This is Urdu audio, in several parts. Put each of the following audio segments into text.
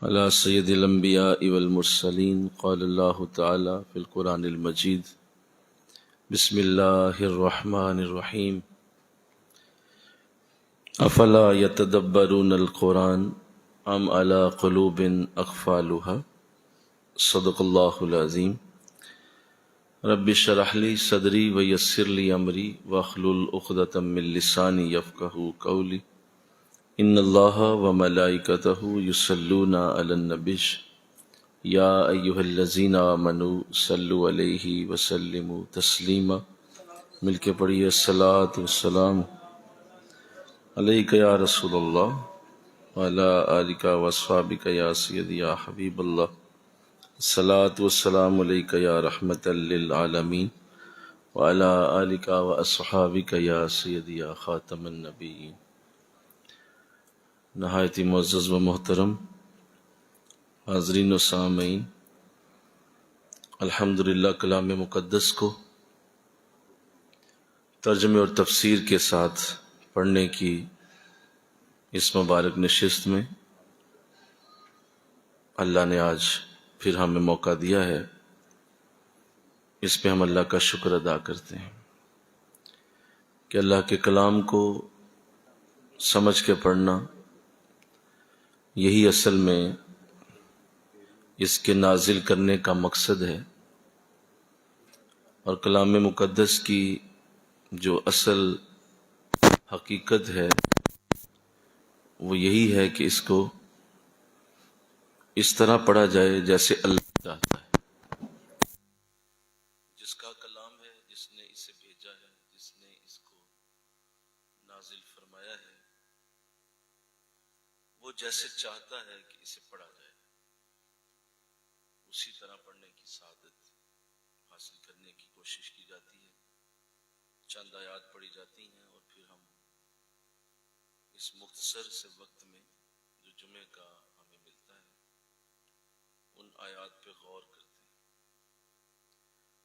على سید الانبیاء والمرسلین قال اللہ تعالی فی القرآن المجید بسم اللہ الرحمن الرحیم افلا یتدبرون القرآن ام علی قلوب اقفالها صدق اللہ العظیم رب اشرح لی صدری ویسر لی امری واحلل عقدۃ من لسانی یفقہوا قولی ان اللہ و ملائکتہ یصلون علی النبی یا ایہا الذین آمنوا صلوا علیہ وسلموا تسلیما۔ مل کے پڑھیے الصلاۃ والسلام علیک یا رسول اللہ وعلی آلک واصحابک یا سیدی یا حبیب اللہ، الصلاۃ والسلام علیک یا رحمۃ للعالمین وعلی آلک واصحابک یا سیدی یا خاتم النبیین۔ نہایت ہی معزز و محترم حاضرین و سامعین، الحمدللہ کلام مقدس کو ترجمے اور تفسیر کے ساتھ پڑھنے کی اس مبارک نشست میں اللہ نے آج پھر ہمیں موقع دیا ہے، اس پہ ہم اللہ کا شکر ادا کرتے ہیں کہ اللہ کے کلام کو سمجھ کے پڑھنا یہی اصل میں اس کے نازل کرنے کا مقصد ہے، اور کلام مقدس کی جو اصل حقیقت ہے وہ یہی ہے کہ اس کو اس طرح پڑھا جائے جیسے اللہ چاہتا ہے۔ جس کا کلام ہے، جس نے اسے بھیجا ہے، جس نے اس کو نازل فرمایا ہے، وہ جیسے چاہتا ہے کہ اسے پڑھا جائے اسی طرح پڑھنے کی سعادت حاصل کرنے کی کوشش کی جاتی ہے۔ چند آیات پڑھی جاتی ہیں اور پھر ہم اس مختصر سے وقت میں جو جمعے کا ہمیں ملتا ہے ان آیات پہ غور کرتے ہیں۔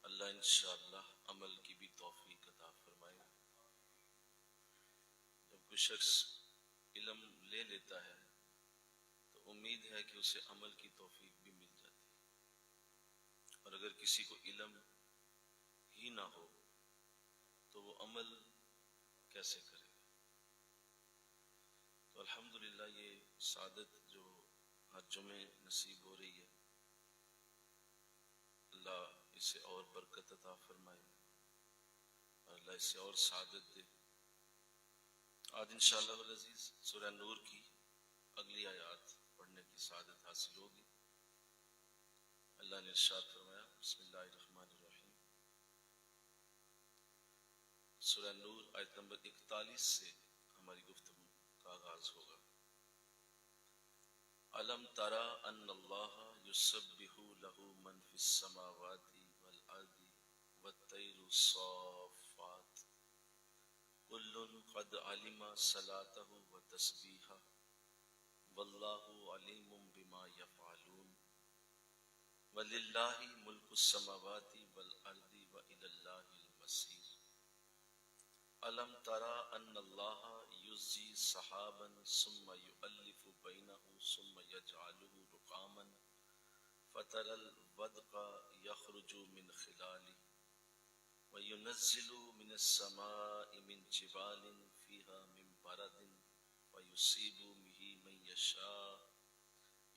اللہ انشاءاللہ عمل کی بھی توفیق عطا فرمائے۔ جب کوئی شخص علم لے لیتا ہے تو امید ہے کہ اسے عمل کی توفیق بھی مل جاتی ہے، اور اگر کسی کو علم ہی نہ ہو تو وہ عمل کیسے کرے گا؟ تو الحمدللہ یہ سعادت جو ہر جمعے نصیب ہو رہی ہے، اللہ اسے اور برکت عطا فرمائے اور اللہ اسے اور سعادت دے۔ آج انشاءاللہ العزیز سورہ نور کی اگلی آیات پڑھنے کی سعادت حاصل ہوگی۔ اللہ نے ارشاد فرمایا، بسم اللہ الرحمن الرحیم، سورہ نور آیت نمبر 41 سے ہماری گفتگو کا آغاز ہوگا۔ الم تری ان اللہ یسبح لہ من فی السماوات والارض والطیر صافات کل قد علم صلاتہ وتسبیحہ واللہ علیم بما یفعلون وَلِلَّهِ مُلْكُ السَّمَاوَاتِ وَالْأَرْضِ وَإِلَى اللَّهِ الْمَصِيرُ أَلَمْ تَرَ أَنَّ اللَّهَ يُزْجِي سَحَابًا ثُمَّ يُؤَلِّفُ بَيْنَهُ ثُمَّ يَجْعَلُهُ رُكَامًا فَتَرَى الْوَدْقَ يَخْرُجُ مِنْ خِلَالِهِ وَيُنَزِّلُ مِنَ السَّمَاءِ مِنْ جِبَالٍ فِيهَا مِنْ بَرَدٍ فَيُصِيبُ بِهِ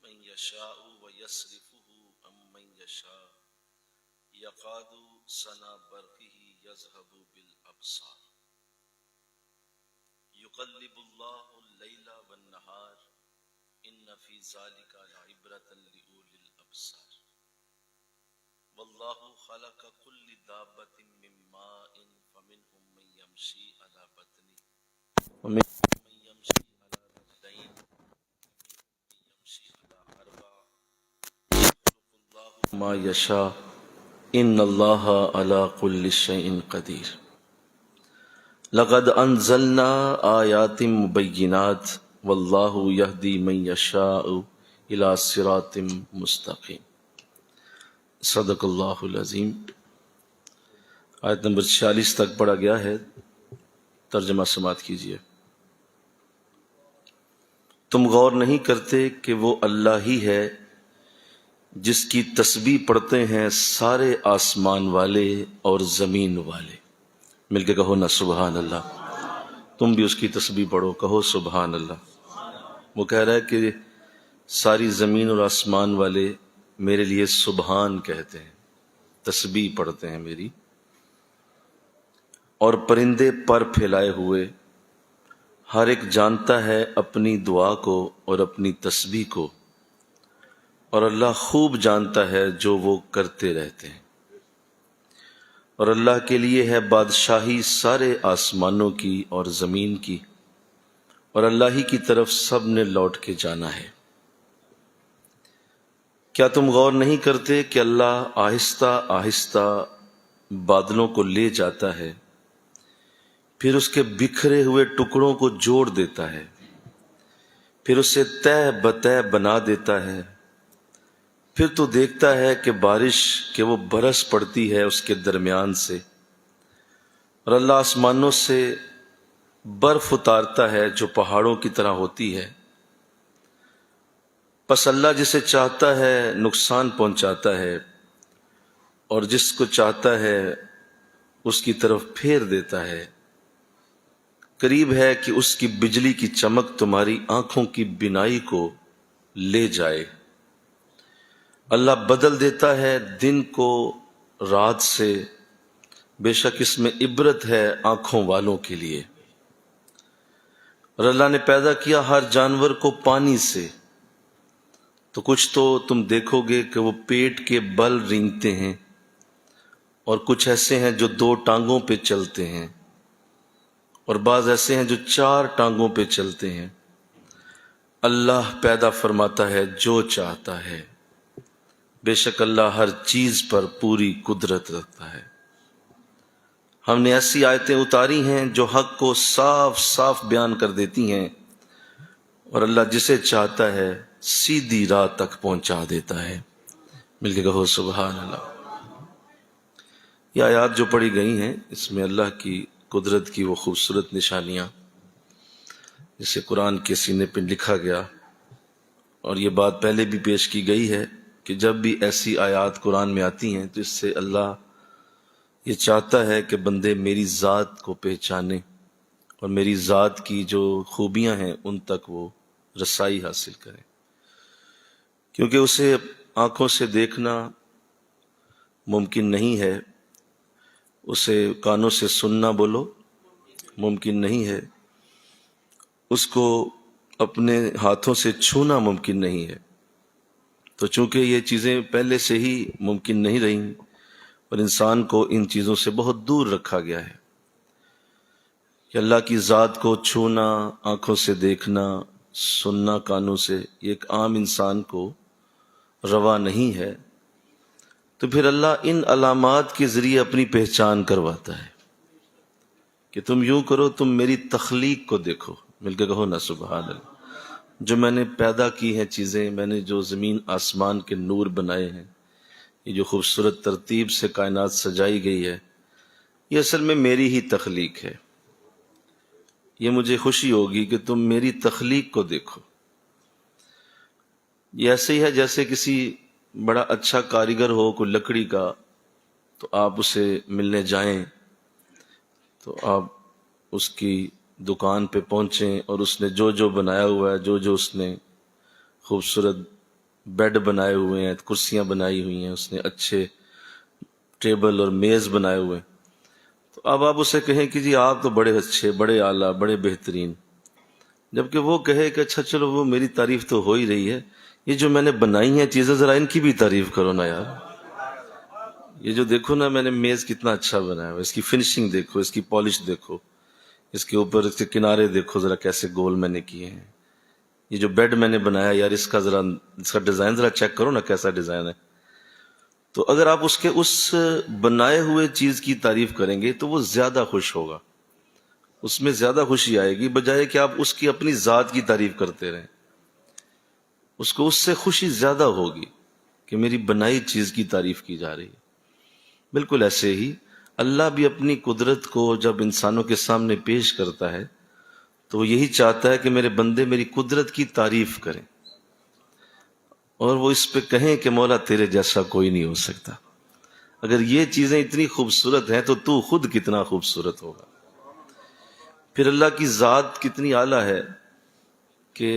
من يشاء ويصرفه عمن يشاء يكاد سنا برقه يذهب بالأبصار يقلب الله الليل والنهار إن في ذلك لعبرة لأولي الأبصار والله خلق كل دابة من ماء فمنهم من يمشي على بطنه ومنهم من يمشي على رجلين ما یشاء ان اللہ علی کل شیء قدیر لقد انزلنا آیات مبینات واللہ یہدی من یشاء الی صراط مستقیم۔ صدق اللہ العظیم۔ آیت نمبر 46 تک پڑھا گیا ہے، ترجمہ سماعت کیجیے۔ تم غور نہیں کرتے کہ وہ اللہ ہی ہے جس کی تسبیح پڑھتے ہیں سارے آسمان والے اور زمین والے. مل کے کہو نا سبحان اللہ. تم بھی اس کی تسبیح پڑھو، کہو سبحان اللہ. وہ کہہ رہا ہے کہ ساری زمین اور آسمان والے میرے لیے سبحان کہتے ہیں، تسبیح پڑھتے ہیں میری. اور پرندے پر پھیلائے ہوئے، ہر ایک جانتا ہے اپنی دعا کو اور اپنی تسبیح کو، اور اللہ خوب جانتا ہے جو وہ کرتے رہتے ہیں. اور اللہ کے لیے ہے بادشاہی سارے آسمانوں کی اور زمین کی، اور اللہ ہی کی طرف سب نے لوٹ کے جانا ہے. کیا تم غور نہیں کرتے کہ اللہ آہستہ آہستہ بادلوں کو لے جاتا ہے، پھر اس کے بکھرے ہوئے ٹکڑوں کو جوڑ دیتا ہے، پھر اسے تہ بتہ بنا دیتا ہے. پھر تو دیکھتا ہے کہ بارش کہ وہ برس پڑتی ہے اس کے درمیان سے. اور اللہ آسمانوں سے برف اتارتا ہے جو پہاڑوں کی طرح ہوتی ہے. پس اللہ جسے چاہتا ہے نقصان پہنچاتا ہے، اور جس کو چاہتا ہے اس کی طرف پھیر دیتا ہے. قریب ہے کہ اس کی بجلی کی چمک تمہاری آنکھوں کی بینائی کو لے جائے. اللہ بدل دیتا ہے دن کو رات سے، بے شک اس میں عبرت ہے آنکھوں والوں کے لیے. اور اللہ نے پیدا کیا ہر جانور کو پانی سے، تو کچھ تو تم دیکھو گے کہ وہ پیٹ کے بل رینگتے ہیں، اور کچھ ایسے ہیں جو 2 ٹانگوں پہ چلتے ہیں، اور بعض ایسے ہیں جو 4 ٹانگوں پہ چلتے ہیں. اللہ پیدا فرماتا ہے جو چاہتا ہے، بے شک اللہ ہر چیز پر پوری قدرت رکھتا ہے. ہم نے ایسی آیتیں اتاری ہیں جو حق کو صاف صاف بیان کر دیتی ہیں، اور اللہ جسے چاہتا ہے سیدھی راہ تک پہنچا دیتا ہے. مل کے کہو سبحان اللہ. یہ آیات جو پڑھی گئی ہیں اس میں اللہ کی قدرت کی وہ خوبصورت نشانیاں جسے قرآن کے سینے پہ لکھا گیا. اور یہ بات پہلے بھی پیش کی گئی ہے کہ جب بھی ایسی آیات قرآن میں آتی ہیں تو اس سے اللہ یہ چاہتا ہے کہ بندے میری ذات کو پہچانے، اور میری ذات کی جو خوبیاں ہیں ان تک وہ رسائی حاصل کریں. کیونکہ اسے آنکھوں سے دیکھنا ممکن نہیں ہے، اسے کانوں سے سننا بولو ممکن نہیں ہے، اس کو اپنے ہاتھوں سے چھونا ممکن نہیں ہے. تو چونکہ یہ چیزیں پہلے سے ہی ممکن نہیں رہیں، اور انسان کو ان چیزوں سے بہت دور رکھا گیا ہے، کہ اللہ کی ذات کو چھونا، آنکھوں سے دیکھنا، سننا کانوں سے، یہ ایک عام انسان کو روا نہیں ہے. تو پھر اللہ ان علامات کے ذریعے اپنی پہچان کرواتا ہے کہ تم یوں کرو، تم میری تخلیق کو دیکھو. مل کے کہو نا سبحان اللہ. جو میں نے پیدا کی ہیں چیزیں، میں نے جو زمین آسمان کے نور بنائے ہیں، یہ جو خوبصورت ترتیب سے کائنات سجائی گئی ہے، یہ اصل میں میری ہی تخلیق ہے. یہ مجھے خوشی ہوگی کہ تم میری تخلیق کو دیکھو. یہ ایسے ہی ہے جیسے کسی بڑا اچھا کاریگر ہو کوئی لکڑی کا، تو آپ اسے ملنے جائیں تو آپ اس کی دکان پہ پہنچیں، اور اس نے جو جو بنایا ہوا ہے، جو اس نے خوبصورت بیڈ بنائے ہوئے ہیں، کرسیاں بنائی ہوئی ہیں، اس نے اچھے ٹیبل اور میز بنائے ہوئے ہیں، تو اب آپ اسے کہیں کہ جی آپ تو بڑے اچھے، بڑے اعلیٰ، بڑے بہترین. جبکہ وہ کہے کہ اچھا چلو وہ میری تعریف تو ہو ہی رہی ہے، یہ جو میں نے بنائی ہیں چیزیں ذرا ان کی بھی تعریف کرو نا یار. یہ جو دیکھو نا میں نے میز کتنا اچھا بنایا ہوا، اس کی فنشنگ دیکھو، اس کی پالش دیکھو، اس کے اوپر اس کے کنارے دیکھو ذرا کیسے گول میں نے کیے ہیں. یہ جو بیڈ میں نے بنایا یار اس کا ڈیزائن ذرا چیک کرو نا کیسا ڈیزائن ہے. تو اگر آپ اس کے اس بنائے ہوئے چیز کی تعریف کریں گے تو وہ زیادہ خوش ہوگا، اس میں زیادہ خوشی آئے گی، بجائے کہ آپ اس کی اپنی ذات کی تعریف کرتے رہیں. اس کو اس سے خوشی زیادہ ہوگی کہ میری بنائی چیز کی تعریف کی جا رہی ہے. بالکل ایسے ہی اللہ بھی اپنی قدرت کو جب انسانوں کے سامنے پیش کرتا ہے تو وہ یہی چاہتا ہے کہ میرے بندے میری قدرت کی تعریف کریں اور وہ اس پہ کہیں کہ مولا تیرے جیسا کوئی نہیں ہو سکتا۔ اگر یہ چیزیں اتنی خوبصورت ہیں تو خود کتنا خوبصورت ہوگا۔ پھر اللہ کی ذات کتنی اعلیٰ ہے کہ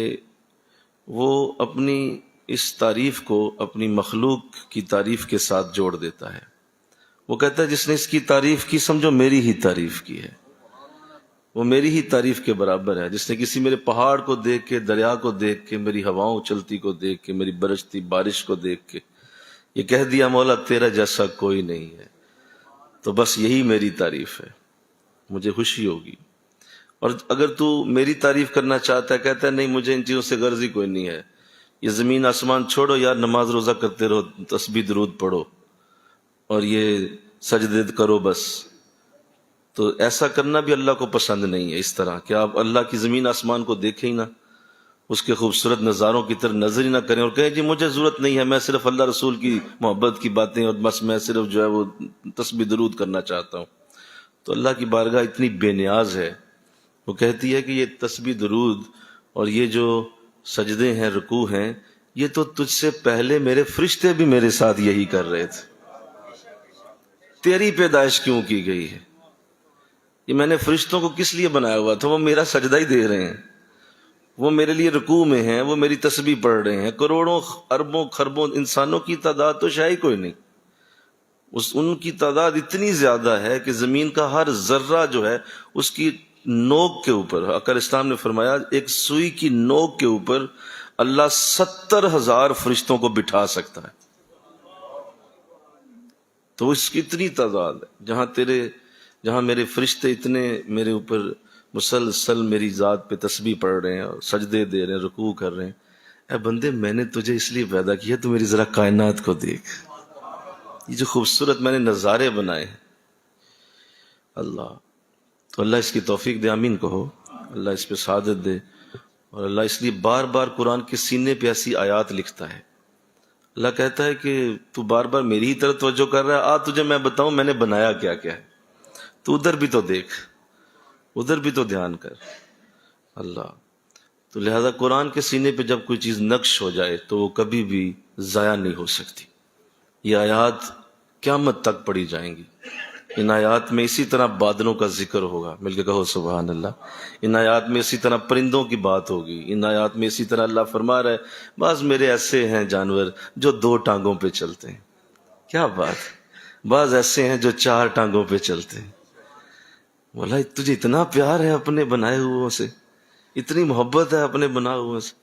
وہ اپنی اس تعریف کو اپنی مخلوق کی تعریف کے ساتھ جوڑ دیتا ہے۔ وہ کہتا ہے جس نے اس کی تعریف کی سمجھو میری ہی تعریف کی ہے، وہ میری ہی تعریف کے برابر ہے۔ جس نے کسی میرے پہاڑ کو دیکھ کے، دریا کو دیکھ کے، میری ہواؤں چلتی کو دیکھ کے، میری برستی بارش کو دیکھ کے یہ کہہ دیا مولا تیرا جیسا کوئی نہیں ہے، تو بس یہی میری تعریف ہے، مجھے خوشی ہوگی۔ اور اگر تو میری تعریف کرنا چاہتا ہے، کہتا ہے نہیں مجھے ان چیزوں سے غرض ہی کوئی نہیں ہے، یہ زمین آسمان چھوڑو یار، نماز روزہ کرتے رہو، تسبیح درود پڑھو اور یہ سجدے کرو بس، تو ایسا کرنا بھی اللہ کو پسند نہیں ہے۔ اس طرح کہ آپ اللہ کی زمین آسمان کو دیکھیں ہی نہ، اس کے خوبصورت نظاروں کی طرف نظر ہی نہ کریں اور کہیں جی مجھے ضرورت نہیں ہے، میں صرف اللہ رسول کی محبت کی باتیں اور بس میں صرف جو ہے وہ تسبیح درود کرنا چاہتا ہوں۔ تو اللہ کی بارگاہ اتنی بے نیاز ہے، وہ کہتی ہے کہ یہ تسبیح درود اور یہ جو سجدے ہیں، رکوع ہیں، یہ تو تجھ سے پہلے میرے فرشتے بھی میرے ساتھ یہی کر رہے تھے، تیری پیدائش کیوں کی گئی ہے؟ یہ میں نے فرشتوں کو کس لیے بنایا ہوا تھا؟ وہ میرا سجدہ ہی دے رہے ہیں، وہ میرے لیے رکوع میں ہیں، وہ میری تسبیح پڑھ رہے ہیں۔ کروڑوں اربوں خربوں انسانوں کی تعداد تو شاید کوئی نہیں، ان کی تعداد اتنی زیادہ ہے کہ زمین کا ہر ذرہ جو ہے اس کی نوک کے اوپر، آقا اسلام نے فرمایا ایک سوئی کی نوک کے اوپر اللہ 70,000 فرشتوں کو بٹھا سکتا ہے۔ تو اس کی اتنی تعداد ہے، جہاں میرے فرشتے اتنے میرے اوپر مسلسل میری ذات پہ تسبیح پڑھ رہے ہیں اور سجدے دے رہے ہیں، رکوع کر رہے ہیں۔ اے بندے میں نے تجھے اس لیے پیدا کیا، تو میری ذرا کائنات کو دیکھ، یہ جو خوبصورت میں نے نظارے بنائے ہیں۔ اللہ تو اللہ اس کی توفیق دے، آمین کہو، اللہ اس پہ سعادت دے۔ اور اللہ اس لیے بار بار قرآن کے سینے پہ ایسی آیات لکھتا ہے۔ اللہ کہتا ہے کہ تو بار بار میری ہی طرف توجہ کر رہا ہے، آ تجھے میں بتاؤں میں نے بنایا کیا کیا ہے، تو ادھر بھی تو دیکھ، ادھر بھی تو دھیان کر۔ اللہ تو لہذا قرآن کے سینے پہ جب کوئی چیز نقش ہو جائے تو وہ کبھی بھی ضائع نہیں ہو سکتی۔ یہ آیات قیامت تک پڑھی جائیں گی۔ ان آیات میں اسی طرح بادلوں کا ذکر ہوگا، مل کے کہو سبحان اللہ۔ ان آیات میں اسی طرح پرندوں کی بات ہوگی۔ ان آیات میں اسی طرح اللہ فرما رہا ہے بعض میرے ایسے ہیں جانور جو 2 ٹانگوں پہ چلتے ہیں، کیا بات، بعض ایسے ہیں جو 4 ٹانگوں پہ چلتے ہیں۔ بولا تجھے اتنا پیار ہے اپنے بنائے ہوئے سے، اتنی محبت ہے اپنے بنائے ہوئے سے؟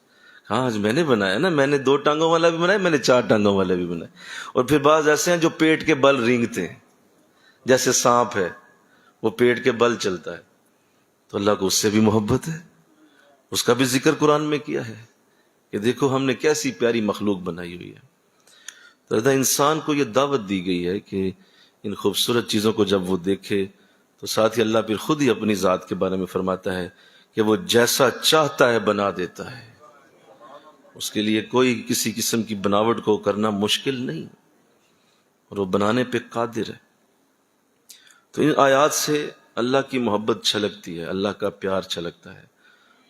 ہاں میں نے بنایا نا، میں نے 2 ٹانگوں والا بھی بنایا، میں نے 4 ٹانگوں والا بھی بنایا۔ اور پھر بعض ایسے ہیں جو پیٹ کے بل رینگتے ہیں، جیسے سانپ ہے وہ پیٹ کے بل چلتا ہے، تو اللہ کو اس سے بھی محبت ہے، اس کا بھی ذکر قرآن میں کیا ہے کہ دیکھو ہم نے کیسی پیاری مخلوق بنائی ہوئی ہے۔ تو انسان کو یہ دعوت دی گئی ہے کہ ان خوبصورت چیزوں کو جب وہ دیکھے تو ساتھ ہی اللہ پھر خود ہی اپنی ذات کے بارے میں فرماتا ہے کہ وہ جیسا چاہتا ہے بنا دیتا ہے، اس کے لیے کوئی کسی قسم کی بناوٹ کو کرنا مشکل نہیں، اور وہ بنانے پہ قادر ہے۔ تو ان آیات سے اللہ کی محبت چھلکتی ہے، اللہ کا پیار چھلکتا ہے،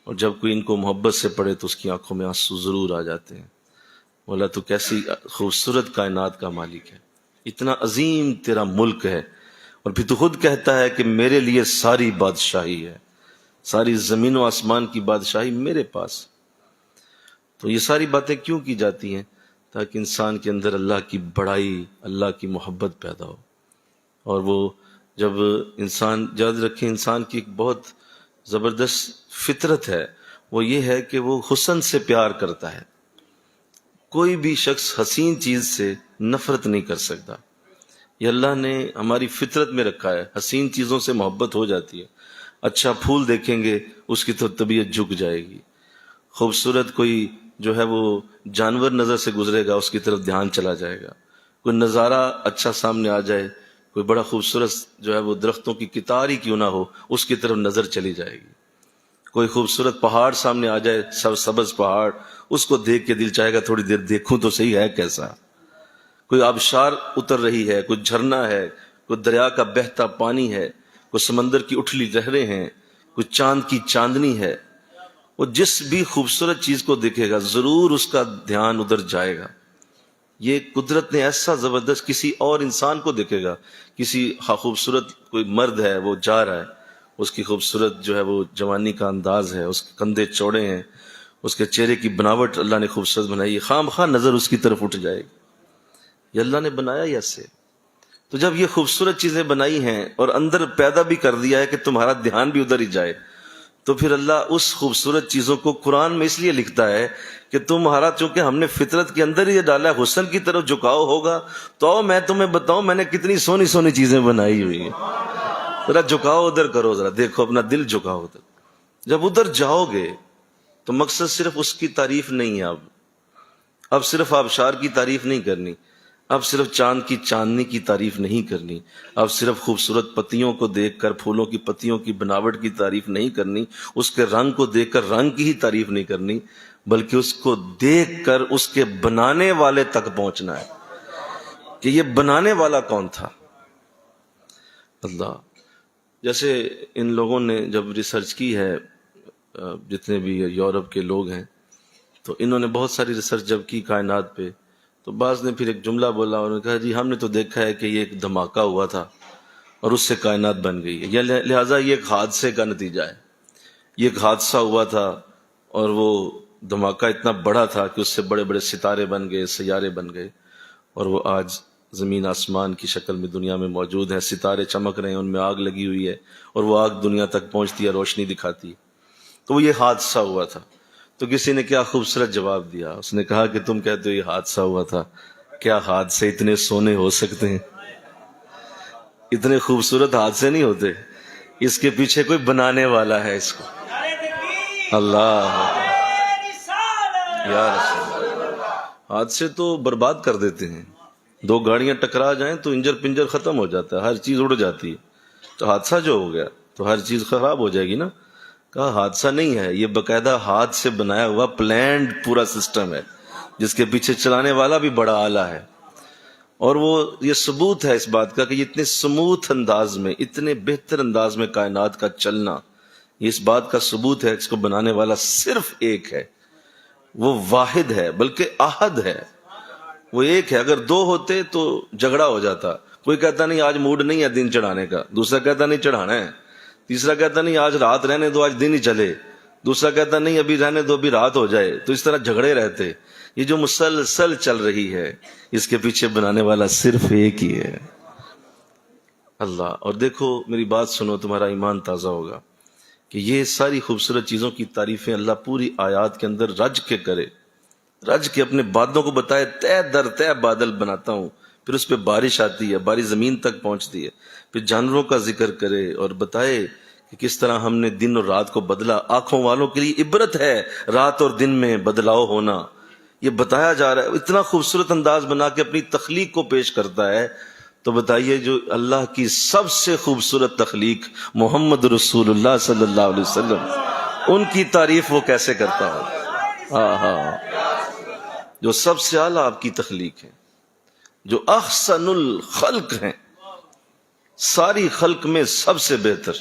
اور جب کوئی ان کو محبت سے پڑھے تو اس کی آنکھوں میں آنسو ضرور آ جاتے ہیں۔ مولا تو کیسی خوبصورت کائنات کا مالک ہے، اتنا عظیم تیرا ملک ہے، اور پھر تو خود کہتا ہے کہ میرے لیے ساری بادشاہی ہے، ساری زمین و آسمان کی بادشاہی میرے پاس۔ تو یہ ساری باتیں کیوں کی جاتی ہیں؟ تاکہ انسان کے اندر اللہ کی بڑائی، اللہ کی محبت پیدا ہو۔ اور وہ جب انسان، یاد رکھیں انسان کی ایک بہت زبردست فطرت ہے، وہ یہ ہے کہ وہ حسن سے پیار کرتا ہے۔ کوئی بھی شخص حسین چیز سے نفرت نہیں کر سکتا، یہ اللہ نے ہماری فطرت میں رکھا ہے۔ حسین چیزوں سے محبت ہو جاتی ہے، اچھا پھول دیکھیں گے اس کی تو طبیعت جھک جائے گی، خوبصورت کوئی جو ہے وہ جانور نظر سے گزرے گا اس کی طرف دھیان چلا جائے گا، کوئی نظارہ اچھا سامنے آ جائے، کوئی بڑا خوبصورت جو ہے وہ درختوں کی کتار ہی کیوں نہ ہو اس کی طرف نظر چلی جائے گی، کوئی خوبصورت پہاڑ سامنے آ جائے، سبز پہاڑ، اس کو دیکھ کے دل چاہے گا تھوڑی دیر دیکھوں تو صحیح ہے کیسا، کوئی آبشار اتر رہی ہے، کوئی جھرنا ہے، کوئی دریا کا بہتا پانی ہے، کوئی سمندر کی اٹھلی لہریں ہیں، کوئی چاند کی چاندنی ہے، وہ جس بھی خوبصورت چیز کو دیکھے گا ضرور اس کا دھیان ادھر جائے گا۔ یہ قدرت نے ایسا زبردست، کسی اور انسان کو دیکھے گا، کسی خوبصورت کوئی مرد ہے وہ جا رہا ہے، اس کی خوبصورت جو ہے وہ جوانی کا انداز ہے، اس کے کندھے چوڑے ہیں، اس کے چہرے کی بناوٹ اللہ نے خوبصورت بنائی ہے، خواہ مخواہ نظر اس کی طرف اٹھ جائے گی۔ یہ اللہ نے بنایا ہی ایسے۔ تو جب یہ خوبصورت چیزیں بنائی ہیں اور اندر پیدا بھی کر دیا ہے کہ تمہارا دھیان بھی ادھر ہی جائے، تو پھر اللہ اس خوبصورت چیزوں کو قرآن میں اس لیے لکھتا ہے کہ تمہارا، چونکہ ہم نے فطرت کے اندر ہی یہ ڈالا ہے، حسن کی طرف جھکاؤ ہوگا تو میں تمہیں بتاؤں میں نے کتنی سونی سونی چیزیں بنائی ہوئی ہیں، ذرا جھکاؤ ادھر کرو، ذرا دیکھو، اپنا دل جھکاؤ ادھر۔ جب ادھر جاؤ گے تو مقصد صرف اس کی تعریف نہیں ہے، اب صرف آبشار کی تعریف نہیں کرنی، اب صرف چاند کی چاندنی کی تعریف نہیں کرنی، اب صرف خوبصورت پتیوں کو دیکھ کر، پھولوں کی پتیوں کی بناوٹ کی تعریف نہیں کرنی، اس کے رنگ کو دیکھ کر رنگ کی ہی تعریف نہیں کرنی، بلکہ اس کو دیکھ کر اس کے بنانے والے تک پہنچنا ہے کہ یہ بنانے والا کون تھا، اللہ۔ جیسے ان لوگوں نے جب ریسرچ کی ہے، جتنے بھی یورپ کے لوگ ہیں، تو انہوں نے بہت ساری ریسرچ جب کی کائنات پہ، تو بعض نے پھر ایک جملہ بولا، انہوں نے کہا جی ہم نے تو دیکھا ہے کہ یہ ایک دھماکہ ہوا تھا اور اس سے کائنات بن گئی ہے، یا لہٰذا یہ ایک حادثے کا نتیجہ ہے، یہ ایک حادثہ ہوا تھا اور وہ دھماکہ اتنا بڑا تھا کہ اس سے بڑے بڑے ستارے بن گئے، سیارے بن گئے، اور وہ آج زمین آسمان کی شکل میں دنیا میں موجود ہیں، ستارے چمک رہے ہیں، ان میں آگ لگی ہوئی ہے اور وہ آگ دنیا تک پہنچتی ہے، روشنی دکھاتی ہے۔ تو وہ یہ حادثہ ہوا تھا۔ تو کسی نے کیا خوبصورت جواب دیا، اس نے کہا کہ تم کہتے ہو یہ حادثہ ہوا تھا، کیا حادثے اتنے سونے ہو سکتے ہیں؟ اتنے خوبصورت حادثے نہیں ہوتے، اس کے پیچھے کوئی بنانے والا ہے اس کو۔ اللہ یا رسول، حادثے تو برباد کر دیتے ہیں، دو گاڑیاں ٹکرا جائیں تو انجر پنجر ختم ہو جاتا ہے، ہر چیز اڑ جاتی ہے، تو حادثہ جو ہو گیا تو ہر چیز خراب ہو جائے گی نا۔ کہا حادثہ نہیں ہے، یہ باقاعدہ ہاتھ سے بنایا ہوا پلانڈ پورا سسٹم ہے، جس کے پیچھے چلانے والا بھی بڑا آلہ ہے، اور وہ یہ ثبوت ہے اس بات کا کہ یہ اتنے سموتھ انداز میں، اتنے بہتر انداز میں کائنات کا چلنا، یہ اس بات کا ثبوت ہے، اس کو بنانے والا صرف ایک ہے، وہ واحد ہے، بلکہ احد ہے، وہ ایک ہے۔ اگر دو ہوتے تو جھگڑا ہو جاتا، کوئی کہتا نہیں آج موڈ نہیں ہے دن چڑھانے کا، دوسرا کہتا نہیں چڑھانا ہے، تیسرا کہتا نہیں آج رات رہنے دو، آج دن ہی چلے، دوسرا کہتا نہیں ابھی رہنے دو، ابھی رات ہو جائے، تو اس طرح جھگڑے رہتے۔ یہ جو مسلسل چل رہی ہے، اس کے پیچھے بنانے والا صرف ایک ہی ہے، اللہ۔ اور دیکھو میری بات سنو، تمہارا ایمان تازہ ہوگا کہ یہ ساری خوبصورت چیزوں کی تعریفیں اللہ پوری آیات کے اندر رج کے کرے، رج کے اپنے بادلوں کو بتائے، تہ در تہ بادل بناتا ہوں، پھر اس پہ بارش آتی ہے، بارش زمین تک پہنچتی ہے، پھر جانوروں کا ذکر کرے اور بتائے کہ کس طرح ہم نے دن اور رات کو بدلا۔ آنکھوں والوں کے لیے عبرت ہے رات اور دن میں بدلاؤ ہونا، یہ بتایا جا رہا ہے۔ اتنا خوبصورت انداز بنا کے اپنی تخلیق کو پیش کرتا ہے، تو بتائیے جو اللہ کی سب سے خوبصورت تخلیق محمد رسول اللہ صلی اللہ علیہ وسلم، ان کی تعریف وہ کیسے کرتا ہو؟ ہاں، جو سب سے اعلیٰ آپ کی تخلیق ہے، جو احسن الخلق ہیں، ساری خلق میں سب سے بہتر۔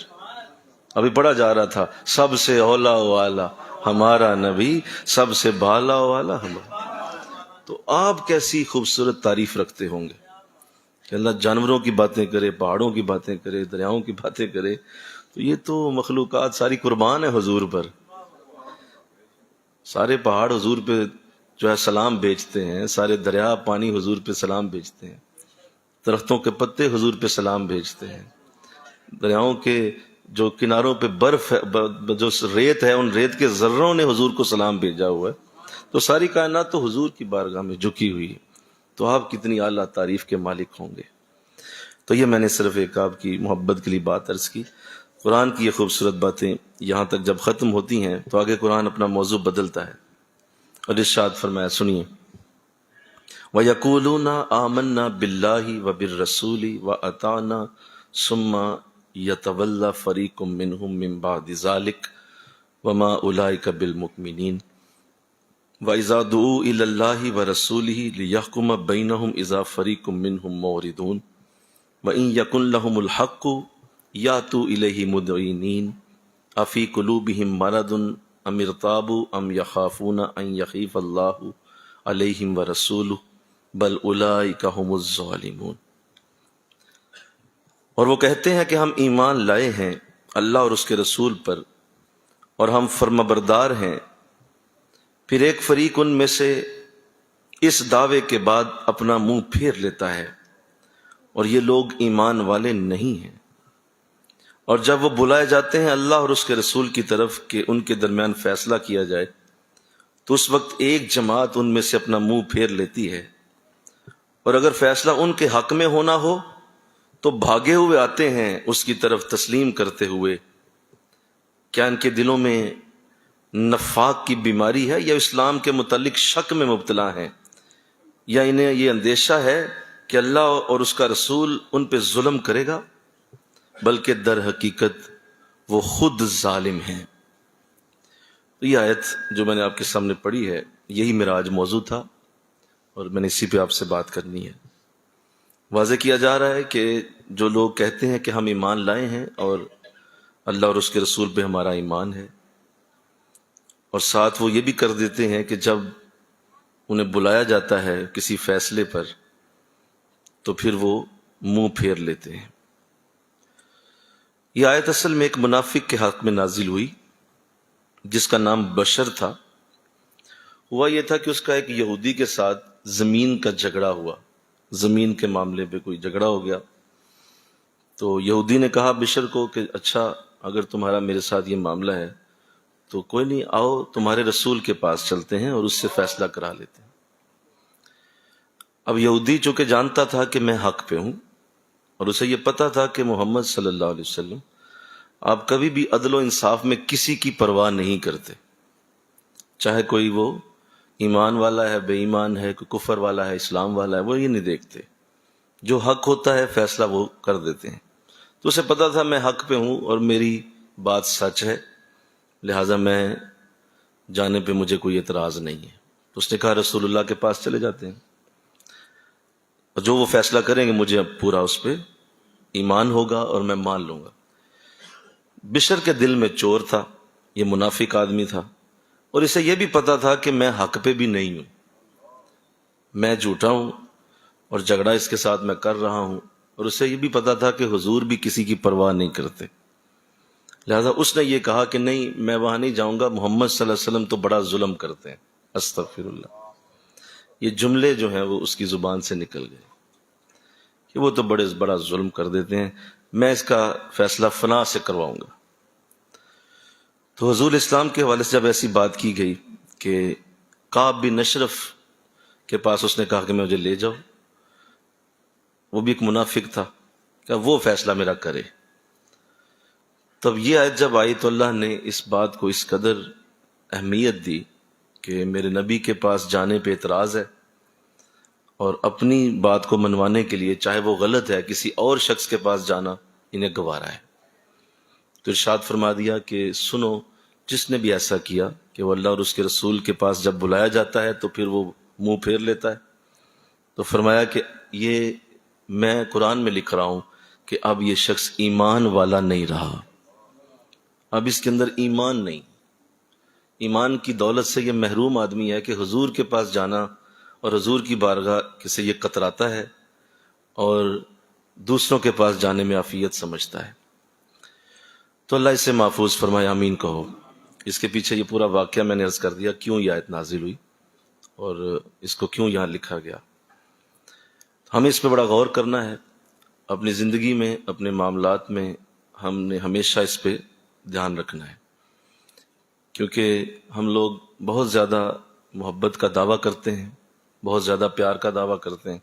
ابھی پڑھا جا رہا تھا، سب سے اولا والا ہمارا نبی، سب سے بالا والا ہمارا۔ تو آپ کیسی خوبصورت تعریف رکھتے ہوں گے کہ اللہ جانوروں کی باتیں کرے، پہاڑوں کی باتیں کرے، دریاؤں کی باتیں کرے، تو یہ تو مخلوقات ساری قربان ہے حضور پر۔ سارے پہاڑ حضور پہ جو ہے سلام بھیجتے ہیں، سارے دریا پانی حضور پہ سلام بھیجتے ہیں، درختوں کے پتے حضور پہ سلام بھیجتے ہیں، دریاؤں کے جو کناروں پہ برف ہے، جو ریت ہے، ان ریت کے ذروں نے حضور کو سلام بھیجا ہوا ہے۔ تو ساری کائنات تو حضور کی بارگاہ میں جھکی ہوئی ہے، تو آپ کتنی اعلیٰ تعریف کے مالک ہوں گے۔ تو یہ میں نے صرف ایک آپ کی محبت کے لیے بات عرض کی۔ قرآن کی یہ خوبصورت باتیں یہاں تک جب ختم ہوتی ہیں تو آگے قرآن اپنا موضوع بدلتا ہے اور ارشاد فرمایا، سنیے، وَيَقُولُونَ آمَنَّا بِاللَّهِ وَبِالرَّسُولِ وَأَطَعْنَا ثُمَّ يَتَوَلَّى فَرِيقٌ مِّنْهُم مِّن بَعْدِ ذَلِكَ وَمَا أُولَٰئِكَ بِالْمُؤْمِنِينَ وَإِذَا دُعُوا إِلَى اللَّهِ وَرَسُولِهِ لِيَحْكُمَ بَيْنَهُمْ إِذَا فَرِيقٌ مِّنْهُم مُّعْرِضُونَ وَإِن يَكُن لَّهُمُ الْحَقُّ يَأْتُوا إِلَيْهِ مُذْعِنِينَ افی قلوبہم مرض ام ارتابوا ام یخافون ان یخیف اللہ علیہم ورسولہ بل اولئک هم الظالمون۔ اور وہ کہتے ہیں کہ ہم ایمان لائے ہیں اللہ اور اس کے رسول پر اور ہم فرمانبردار ہیں، پھر ایک فریق ان میں سے اس دعوے کے بعد اپنا منہ پھیر لیتا ہے اور یہ لوگ ایمان والے نہیں ہیں، اور جب وہ بلائے جاتے ہیں اللہ اور اس کے رسول کی طرف کہ ان کے درمیان فیصلہ کیا جائے تو اس وقت ایک جماعت ان میں سے اپنا منہ پھیر لیتی ہے، اور اگر فیصلہ ان کے حق میں ہونا ہو تو بھاگے ہوئے آتے ہیں اس کی طرف تسلیم کرتے ہوئے۔ کیا ان کے دلوں میں نفاق کی بیماری ہے یا اسلام کے متعلق شک میں مبتلا ہیں، یا انہیں یہ اندیشہ ہے کہ اللہ اور اس کا رسول ان پہ ظلم کرے گا؟ بلکہ در حقیقت وہ خود ظالم ہیں۔ یہ آیت جو میں نے آپ کے سامنے پڑھی ہے یہی میرا آج موضوع تھا، اور میں نے اسی پہ آپ سے بات کرنی ہے۔ واضح کیا جا رہا ہے کہ جو لوگ کہتے ہیں کہ ہم ایمان لائے ہیں اور اللہ اور اس کے رسول پہ ہمارا ایمان ہے، اور ساتھ وہ یہ بھی کر دیتے ہیں کہ جب انہیں بلایا جاتا ہے کسی فیصلے پر تو پھر وہ منہ پھیر لیتے ہیں۔ یہ آیت اصل میں ایک منافق کے حق میں نازل ہوئی جس کا نام بشر تھا۔ ہوا یہ تھا کہ اس کا ایک یہودی کے ساتھ زمین کا جھگڑا ہوا، زمین کے معاملے پہ کوئی جھگڑا ہو گیا، تو یہودی نے کہا بشر کو کہ اچھا اگر تمہارا میرے ساتھ یہ معاملہ ہے تو کوئی نہیں، آؤ تمہارے رسول کے پاس چلتے ہیں اور اس سے فیصلہ کرا لیتے ہیں۔ اب یہودی چونکہ جانتا تھا کہ میں حق پہ ہوں، اور اسے یہ پتا تھا کہ محمد صلی اللہ علیہ وسلم آپ کبھی بھی عدل و انصاف میں کسی کی پرواہ نہیں کرتے، چاہے کوئی وہ ایمان والا ہے، بے ایمان ہے، کوئی کفر والا ہے، اسلام والا ہے، وہ یہ نہیں دیکھتے، جو حق ہوتا ہے فیصلہ وہ کر دیتے ہیں۔ تو اسے پتا تھا میں حق پہ ہوں اور میری بات سچ ہے، لہٰذا میں جانے پہ مجھے کوئی اعتراض نہیں ہے۔ تو اس نے کہا رسول اللہ کے پاس چلے جاتے ہیں، اور جو وہ فیصلہ کریں گے مجھے اب پورا اس پہ ایمان ہوگا اور میں مان لوں گا۔ بشر کے دل میں چور تھا، یہ منافق آدمی تھا، اور اسے یہ بھی پتا تھا کہ میں حق پہ بھی نہیں ہوں، میں جھوٹا ہوں اور جھگڑا اس کے ساتھ میں کر رہا ہوں، اور اسے یہ بھی پتا تھا کہ حضور بھی کسی کی پرواہ نہیں کرتے، لہذا اس نے یہ کہا کہ نہیں میں وہاں نہیں جاؤں گا، محمد صلی اللہ علیہ وسلم تو بڑا ظلم کرتے ہیں، استغفر اللہ۔ یہ جملے جو ہیں وہ اس کی زبان سے نکل گئے کہ وہ تو بڑا ظلم کر دیتے ہیں، میں اس کا فیصلہ فلاں سے کرواؤں گا۔ تو حضور اسلام کے حوالے سے جب ایسی بات کی گئی کہ کعب بن اشرف کے پاس اس نے کہا کہ مجھے لے جاؤ، وہ بھی ایک منافق تھا کہ وہ فیصلہ میرا کرے، تب یہ آیت جب آئی تو اللہ نے اس بات کو اس قدر اہمیت دی کہ میرے نبی کے پاس جانے پہ اعتراض ہے، اور اپنی بات کو منوانے کے لیے چاہے وہ غلط ہے کسی اور شخص کے پاس جانا انہیں گوارا ہے۔ تو ارشاد فرما دیا کہ سنو، جس نے بھی ایسا کیا کہ وہ اللہ اور اس کے رسول کے پاس جب بلایا جاتا ہے تو پھر وہ منہ پھیر لیتا ہے، تو فرمایا کہ یہ میں قرآن میں لکھ رہا ہوں کہ اب یہ شخص ایمان والا نہیں رہا، اب اس کے اندر ایمان نہیں، ایمان کی دولت سے یہ محروم آدمی ہے کہ حضور کے پاس جانا اور حضور کی بارگاہ سے یہ کتراتا ہے اور دوسروں کے پاس جانے میں عافیت سمجھتا ہے۔ تو اللہ اسے محفوظ فرمائے، آمین کہو۔ اس کے پیچھے یہ پورا واقعہ میں نے عرض کر دیا کیوں یہ آیت نازل ہوئی اور اس کو کیوں یہاں لکھا گیا۔ ہمیں اس پہ بڑا غور کرنا ہے، اپنی زندگی میں اپنے معاملات میں ہم نے ہمیشہ اس پہ دھیان رکھنا ہے، کیونکہ ہم لوگ بہت زیادہ محبت کا دعویٰ کرتے ہیں، بہت زیادہ پیار کا دعویٰ کرتے ہیں،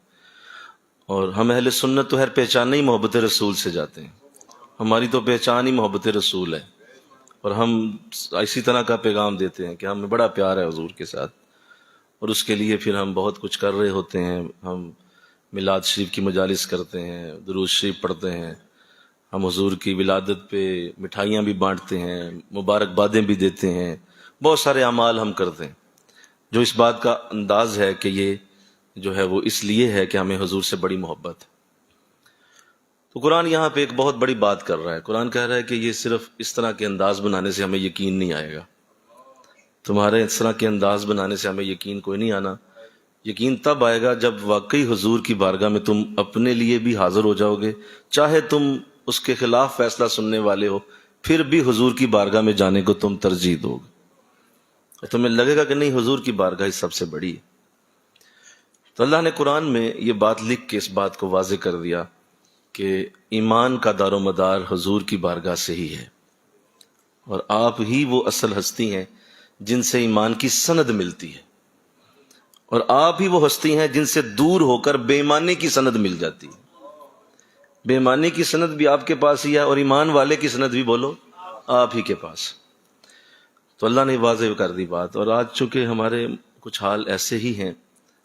اور ہم اہل سنت تو ہر پہچاننے ہی محبت رسول سے جاتے ہیں، ہماری تو پہچان ہی محبت رسول ہے، اور ہم اسی طرح کا پیغام دیتے ہیں کہ ہمیں بڑا پیار ہے حضور کے ساتھ، اور اس کے لیے پھر ہم بہت کچھ کر رہے ہوتے ہیں، ہم میلاد شریف کی مجالس کرتے ہیں، درود شریف پڑھتے ہیں، ہم حضور کی ولادت پہ مٹھائیاں بھی بانٹتے ہیں، مبارکبادیں بھی دیتے ہیں، بہت سارے اعمال ہم کرتے ہیں جو اس بات کا انداز ہے کہ یہ جو ہے وہ اس لیے ہے کہ ہمیں حضور سے بڑی محبت ہے۔ تو قرآن یہاں پہ ایک بہت بڑی بات کر رہا ہے. قرآن کہہ رہا ہے کہ یہ صرف اس طرح کے انداز بنانے سے ہمیں یقین نہیں آئے گا. تمہارے اس طرح کے انداز بنانے سے ہمیں یقین کوئی نہیں آنا. یقین تب آئے گا جب واقعی حضور کی بارگاہ میں تم اپنے لیے بھی حاضر ہو جاؤ گے، چاہے تم اس کے خلاف فیصلہ سننے والے ہو، پھر بھی حضور کی بارگاہ میں جانے کو تم ترجیح دو گے، اور تمہیں لگے گا کہ نہیں حضور کی بارگاہ ہی سب سے بڑی ہے. تو اللہ نے قرآن میں یہ بات لکھ کے اس بات کو واضح کر دیا کہ ایمان کا دار و مدار حضور کی بارگاہ سے ہی ہے، اور آپ ہی وہ اصل ہستی ہیں جن سے ایمان کی سند ملتی ہے، اور آپ ہی وہ ہستی ہیں جن سے دور ہو کر بے ایمانی کی سند مل جاتی ہے. بے ایمانی کی سند بھی آپ کے پاس ہی ہے، اور ایمان والے کی سند بھی بولو آپ ہی کے پاس. تو اللہ نے واضح کر دی بات. اور آج چونکہ ہمارے کچھ حال ایسے ہی ہیں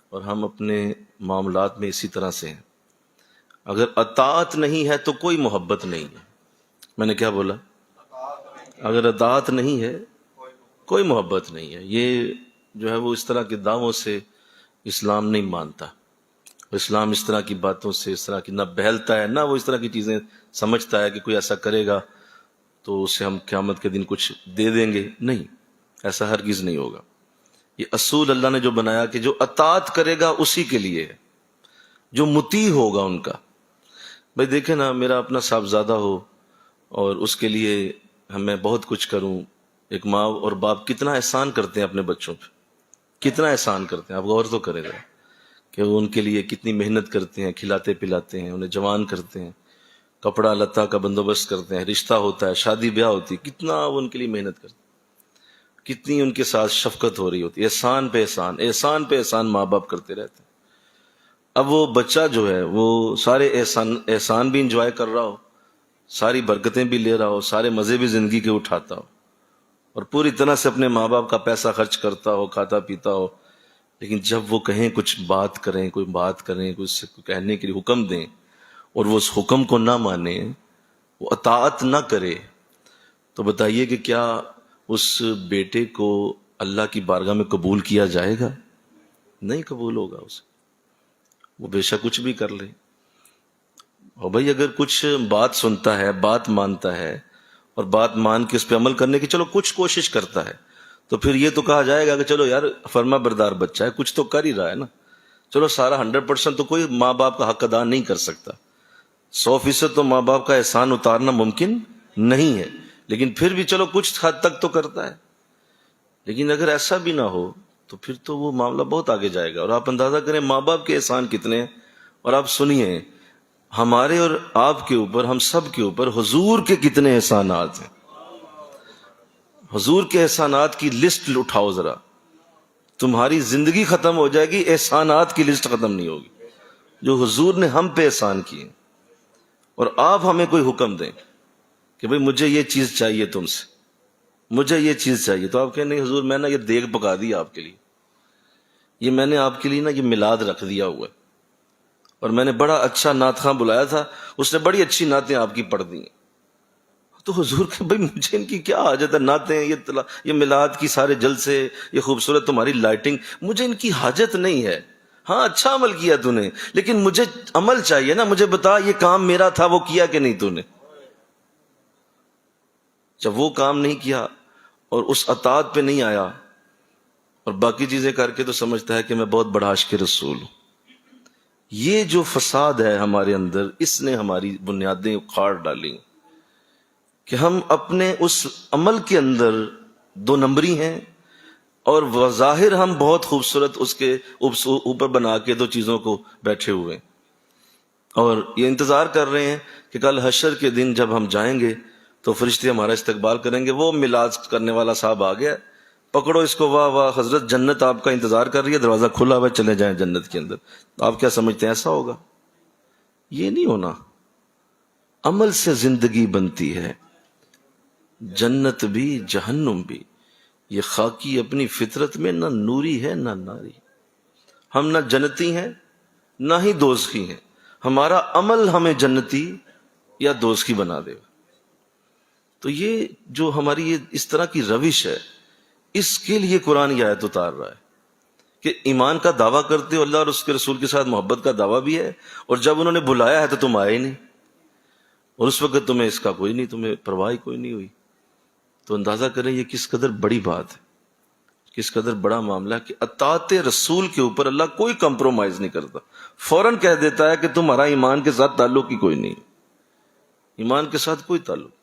اور ہم اپنے معاملات میں اسی طرح سے ہیں، اگر اطاعت نہیں ہے تو کوئی محبت نہیں ہے. میں نے کیا بولا؟ اگر اطاعت نہیں ہے کوئی محبت نہیں ہے. یہ جو ہے وہ اس طرح کے دعووں سے اسلام نہیں مانتا. اسلام اس طرح کی باتوں سے اس طرح کی نہ بہلتا ہے، نہ وہ اس طرح کی چیزیں سمجھتا ہے کہ کوئی ایسا کرے گا تو اسے ہم قیامت کے دن کچھ دے دیں گے. نہیں، ایسا ہرگز نہیں ہوگا. یہ اصول اللہ نے جو بنایا کہ جو اطاعت کرے گا اسی کے لیے ہے، جو مطیع ہوگا ان کا. بھائی دیکھیں نا، میرا اپنا صاحبزادہ ہو اور اس کے لیے میں بہت کچھ کروں. ایک ماں اور باپ کتنا احسان کرتے ہیں اپنے بچوں پہ، کتنا احسان کرتے ہیں. آپ غور تو کریں گا کہ وہ ان کے لیے کتنی محنت کرتے ہیں، کھلاتے پلاتے ہیں، انہیں جوان کرتے ہیں، کپڑا لتا کا بندوبست کرتے ہیں، رشتہ ہوتا ہے، شادی بیاہ ہوتی ہے، کتنا وہ ان کے لیے محنت کرتے ہیں، کتنی ان کے ساتھ شفقت ہو رہی ہوتی ہے. احسان پہ احسان، احسان پہ احسان ماں باپ کرتے رہتے ہیں. اب وہ بچہ جو ہے وہ سارے احسان بھی انجوائے کر رہا ہو، ساری برکتیں بھی لے رہا ہو، سارے مزے بھی زندگی کے اٹھاتا ہو، اور پوری طرح سے اپنے ماں باپ کا پیسہ خرچ کرتا ہو، کھاتا پیتا ہو، لیکن جب وہ کہیں کچھ بات کریں، کوئی بات کریں، کوئی سے کہنے کے لیے حکم دیں اور وہ اس حکم کو نہ مانے، وہ اطاعت نہ کرے، تو بتائیے کہ کیا اس بیٹے کو اللہ کی بارگاہ میں قبول کیا جائے گا؟ نہیں قبول ہوگا اسے، وہ بے شک کچھ بھی کر لے. اور بھائی اگر کچھ بات سنتا ہے، بات مانتا ہے، اور بات مان کے اس پہ عمل کرنے کی چلو کچھ کوشش کرتا ہے، تو پھر یہ تو کہا جائے گا کہ چلو یار فرما بردار بچہ ہے، کچھ تو کر ہی رہا ہے نا. چلو سارا 100% تو کوئی ماں باپ کا حق ادا نہیں کر سکتا، 100% تو ماں باپ کا احسان اتارنا ممکن نہیں ہے، لیکن پھر بھی چلو کچھ حد تک تو کرتا ہے. لیکن اگر ایسا بھی نہ ہو تو پھر تو وہ معاملہ بہت آگے جائے گا. اور آپ اندازہ کریں ماں باپ کے احسان کتنے ہیں. اور آپ سنیے، ہمارے اور آپ کے اوپر، ہم سب کے اوپر حضور کے کتنے احسانات ہیں. حضور کے احسانات کی لسٹ اٹھاؤ ذرا، تمہاری زندگی ختم ہو جائے گی، احسانات کی لسٹ ختم نہیں ہوگی جو حضور نے ہم پہ احسان کیے. اور آپ ہمیں کوئی حکم دیں کہ بھئی مجھے یہ چیز چاہیے تم سے، مجھے یہ چیز چاہیے، تو آپ کہیں نہیں حضور میں نے یہ دیگ پکا دی آپ کے لیے، یہ میں نے آپ کے لیے نا یہ میلاد رکھ دیا ہوا ہے، اور میں نے بڑا اچھا نعت خواں بلایا تھا، اس نے بڑی اچھی نعتیں آپ کی پڑھ دی ہیں. تو حضور کہ بھئی مجھے ان کی کیا حاجت ہے، نعتیں، یہ میلاد کی سارے جلسے، یہ خوبصورت تمہاری لائٹنگ، مجھے ان کی حاجت نہیں ہے. ہاں اچھا عمل کیا تو نے، لیکن مجھے عمل چاہیے نا، مجھے بتا یہ کام میرا تھا وہ کیا کہ نہیں تو نے. جب وہ کام نہیں کیا اور اس اطاعت پہ نہیں آیا اور باقی چیزیں کر کے تو سمجھتا ہے کہ میں بہت بڑا عاشق رسول ہوں. یہ جو فساد ہے ہمارے اندر، اس نے ہماری بنیادیں اکھاڑ ڈالی کہ ہم اپنے اس عمل کے اندر دو نمبری ہیں، اور بظاہر ہم بہت خوبصورت اس کے اوپر بنا کے دو چیزوں کو بیٹھے ہوئے ہیں، اور یہ انتظار کر رہے ہیں کہ کل حشر کے دن جب ہم جائیں گے تو فرشتے ہمارا استقبال کریں گے. وہ میلاد کرنے والا صاحب آ گیا، پکڑو اس کو، واہ واہ حضرت جنت آپ کا انتظار کر رہی ہے، دروازہ کھلا ہوا ہے، چلے جائیں جنت کے اندر. آپ کیا سمجھتے ہیں ایسا ہوگا؟ یہ نہیں ہونا. عمل سے زندگی بنتی ہے، جنت بھی جہنم بھی. یہ خاکی اپنی فطرت میں نہ نوری ہے نہ ناری. ہم نہ جنتی ہیں نہ ہی دوزخی ہیں. ہمارا عمل ہمیں جنتی یا دوزخی بنا دے گا. تو یہ جو ہماری یہ اس طرح کی روش ہے، اس کے لیے قرآن یہ آیت اتار رہا ہے کہ ایمان کا دعویٰ کرتے ہو، اللہ اور اس کے رسول کے ساتھ محبت کا دعویٰ بھی ہے، اور جب انہوں نے بلایا ہے تو تم آئے نہیں. اور اس وقت تمہیں اس کا کوئی نہیں، تمہیں پرواہ کوئی نہیں ہوئی، تو اندازہ کریں یہ کس قدر بڑی بات ہے، کس قدر بڑا معاملہ ہے کہ اطاعت رسول کے اوپر اللہ کوئی کمپرومائز نہیں کرتا، فوراً کہہ دیتا ہے کہ تمہارا ایمان کے ساتھ تعلق ہی کوئی نہیں، ایمان کے ساتھ کوئی تعلق۔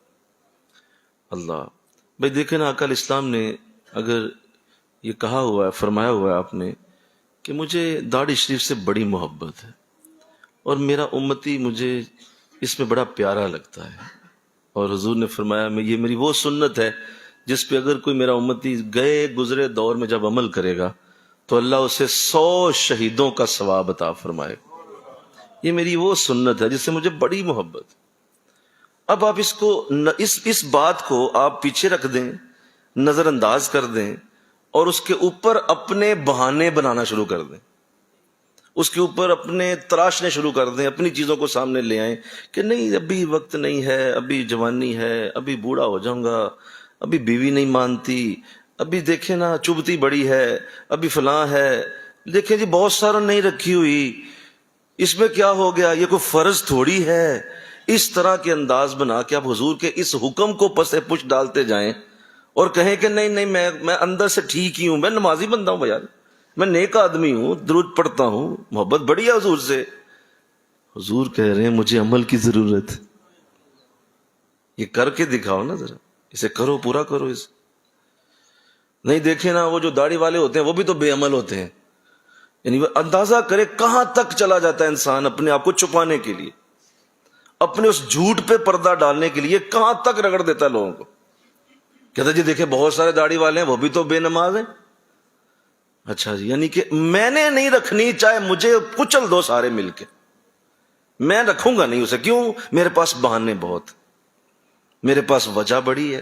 اللہ بھائی دیکھیں نا، آقا اسلام نے اگر یہ کہا ہوا ہے، فرمایا ہوا ہے آپ نے کہ مجھے داڑھی شریف سے بڑی محبت ہے اور میرا امتی مجھے اس میں بڑا پیارا لگتا ہے، اور حضور نے فرمایا میں یہ میری وہ سنت ہے جس پہ اگر کوئی میرا امتی گئے گزرے دور میں جب عمل کرے گا تو اللہ اسے 100 شہیدوں کا ثواب عطا فرمائے، یہ میری وہ سنت ہے جس سے مجھے بڑی محبت۔ اب آپ اس کو اس بات کو آپ پیچھے رکھ دیں، نظر انداز کر دیں اور اس کے اوپر اپنے بہانے بنانا شروع کر دیں، اس کے اوپر اپنے تراشنے شروع کر دیں، اپنی چیزوں کو سامنے لے آئیں کہ نہیں ابھی وقت نہیں ہے، ابھی جوانی ہے، ابھی بوڑھا ہو جاؤں گا، ابھی بیوی نہیں مانتی، ابھی دیکھیں نا چبھتی بڑی ہے، ابھی فلاں ہے، دیکھیں جی بہت سارا نہیں رکھی ہوئی، اس میں کیا ہو گیا، یہ کوئی فرض تھوڑی ہے۔ اس طرح کے انداز بنا کے آپ حضور کے اس حکم کو پس پش ڈالتے جائیں اور کہیں کہ نہیں نہیں میں اندر سے ٹھیک ہی ہوں، میں نمازی بندہ ہوں یار، میں نیک آدمی ہوں، درود پڑھتا ہوں، محبت بڑی ہے حضور سے۔ حضور کہہ رہے ہیں مجھے عمل کی ضرورت، یہ کر کے دکھاؤ نا ذرا، اسے کرو، پورا کرو اسے۔ نہیں دیکھیں نا وہ جو داڑھی والے ہوتے ہیں وہ بھی تو بے عمل ہوتے ہیں، یعنی وہ اندازہ کرے کہاں تک چلا جاتا ہے انسان اپنے آپ کو چھپانے کے لیے، اپنے اس جھوٹ پہ پردہ ڈالنے کے لیے کہاں تک رگڑ دیتا ہے لوگوں کو۔ کہتا جی دیکھیں بہت سارے داڑھی والے ہیں وہ بھی تو بے نماز ہیں۔ اچھا جی، یعنی کہ میں نے نہیں رکھنی، چاہے مجھے کچل دو سارے مل کے، میں رکھوں گا نہیں اسے، کیوں؟ میرے پاس بہانے بہت، میرے پاس وجہ بڑی ہے۔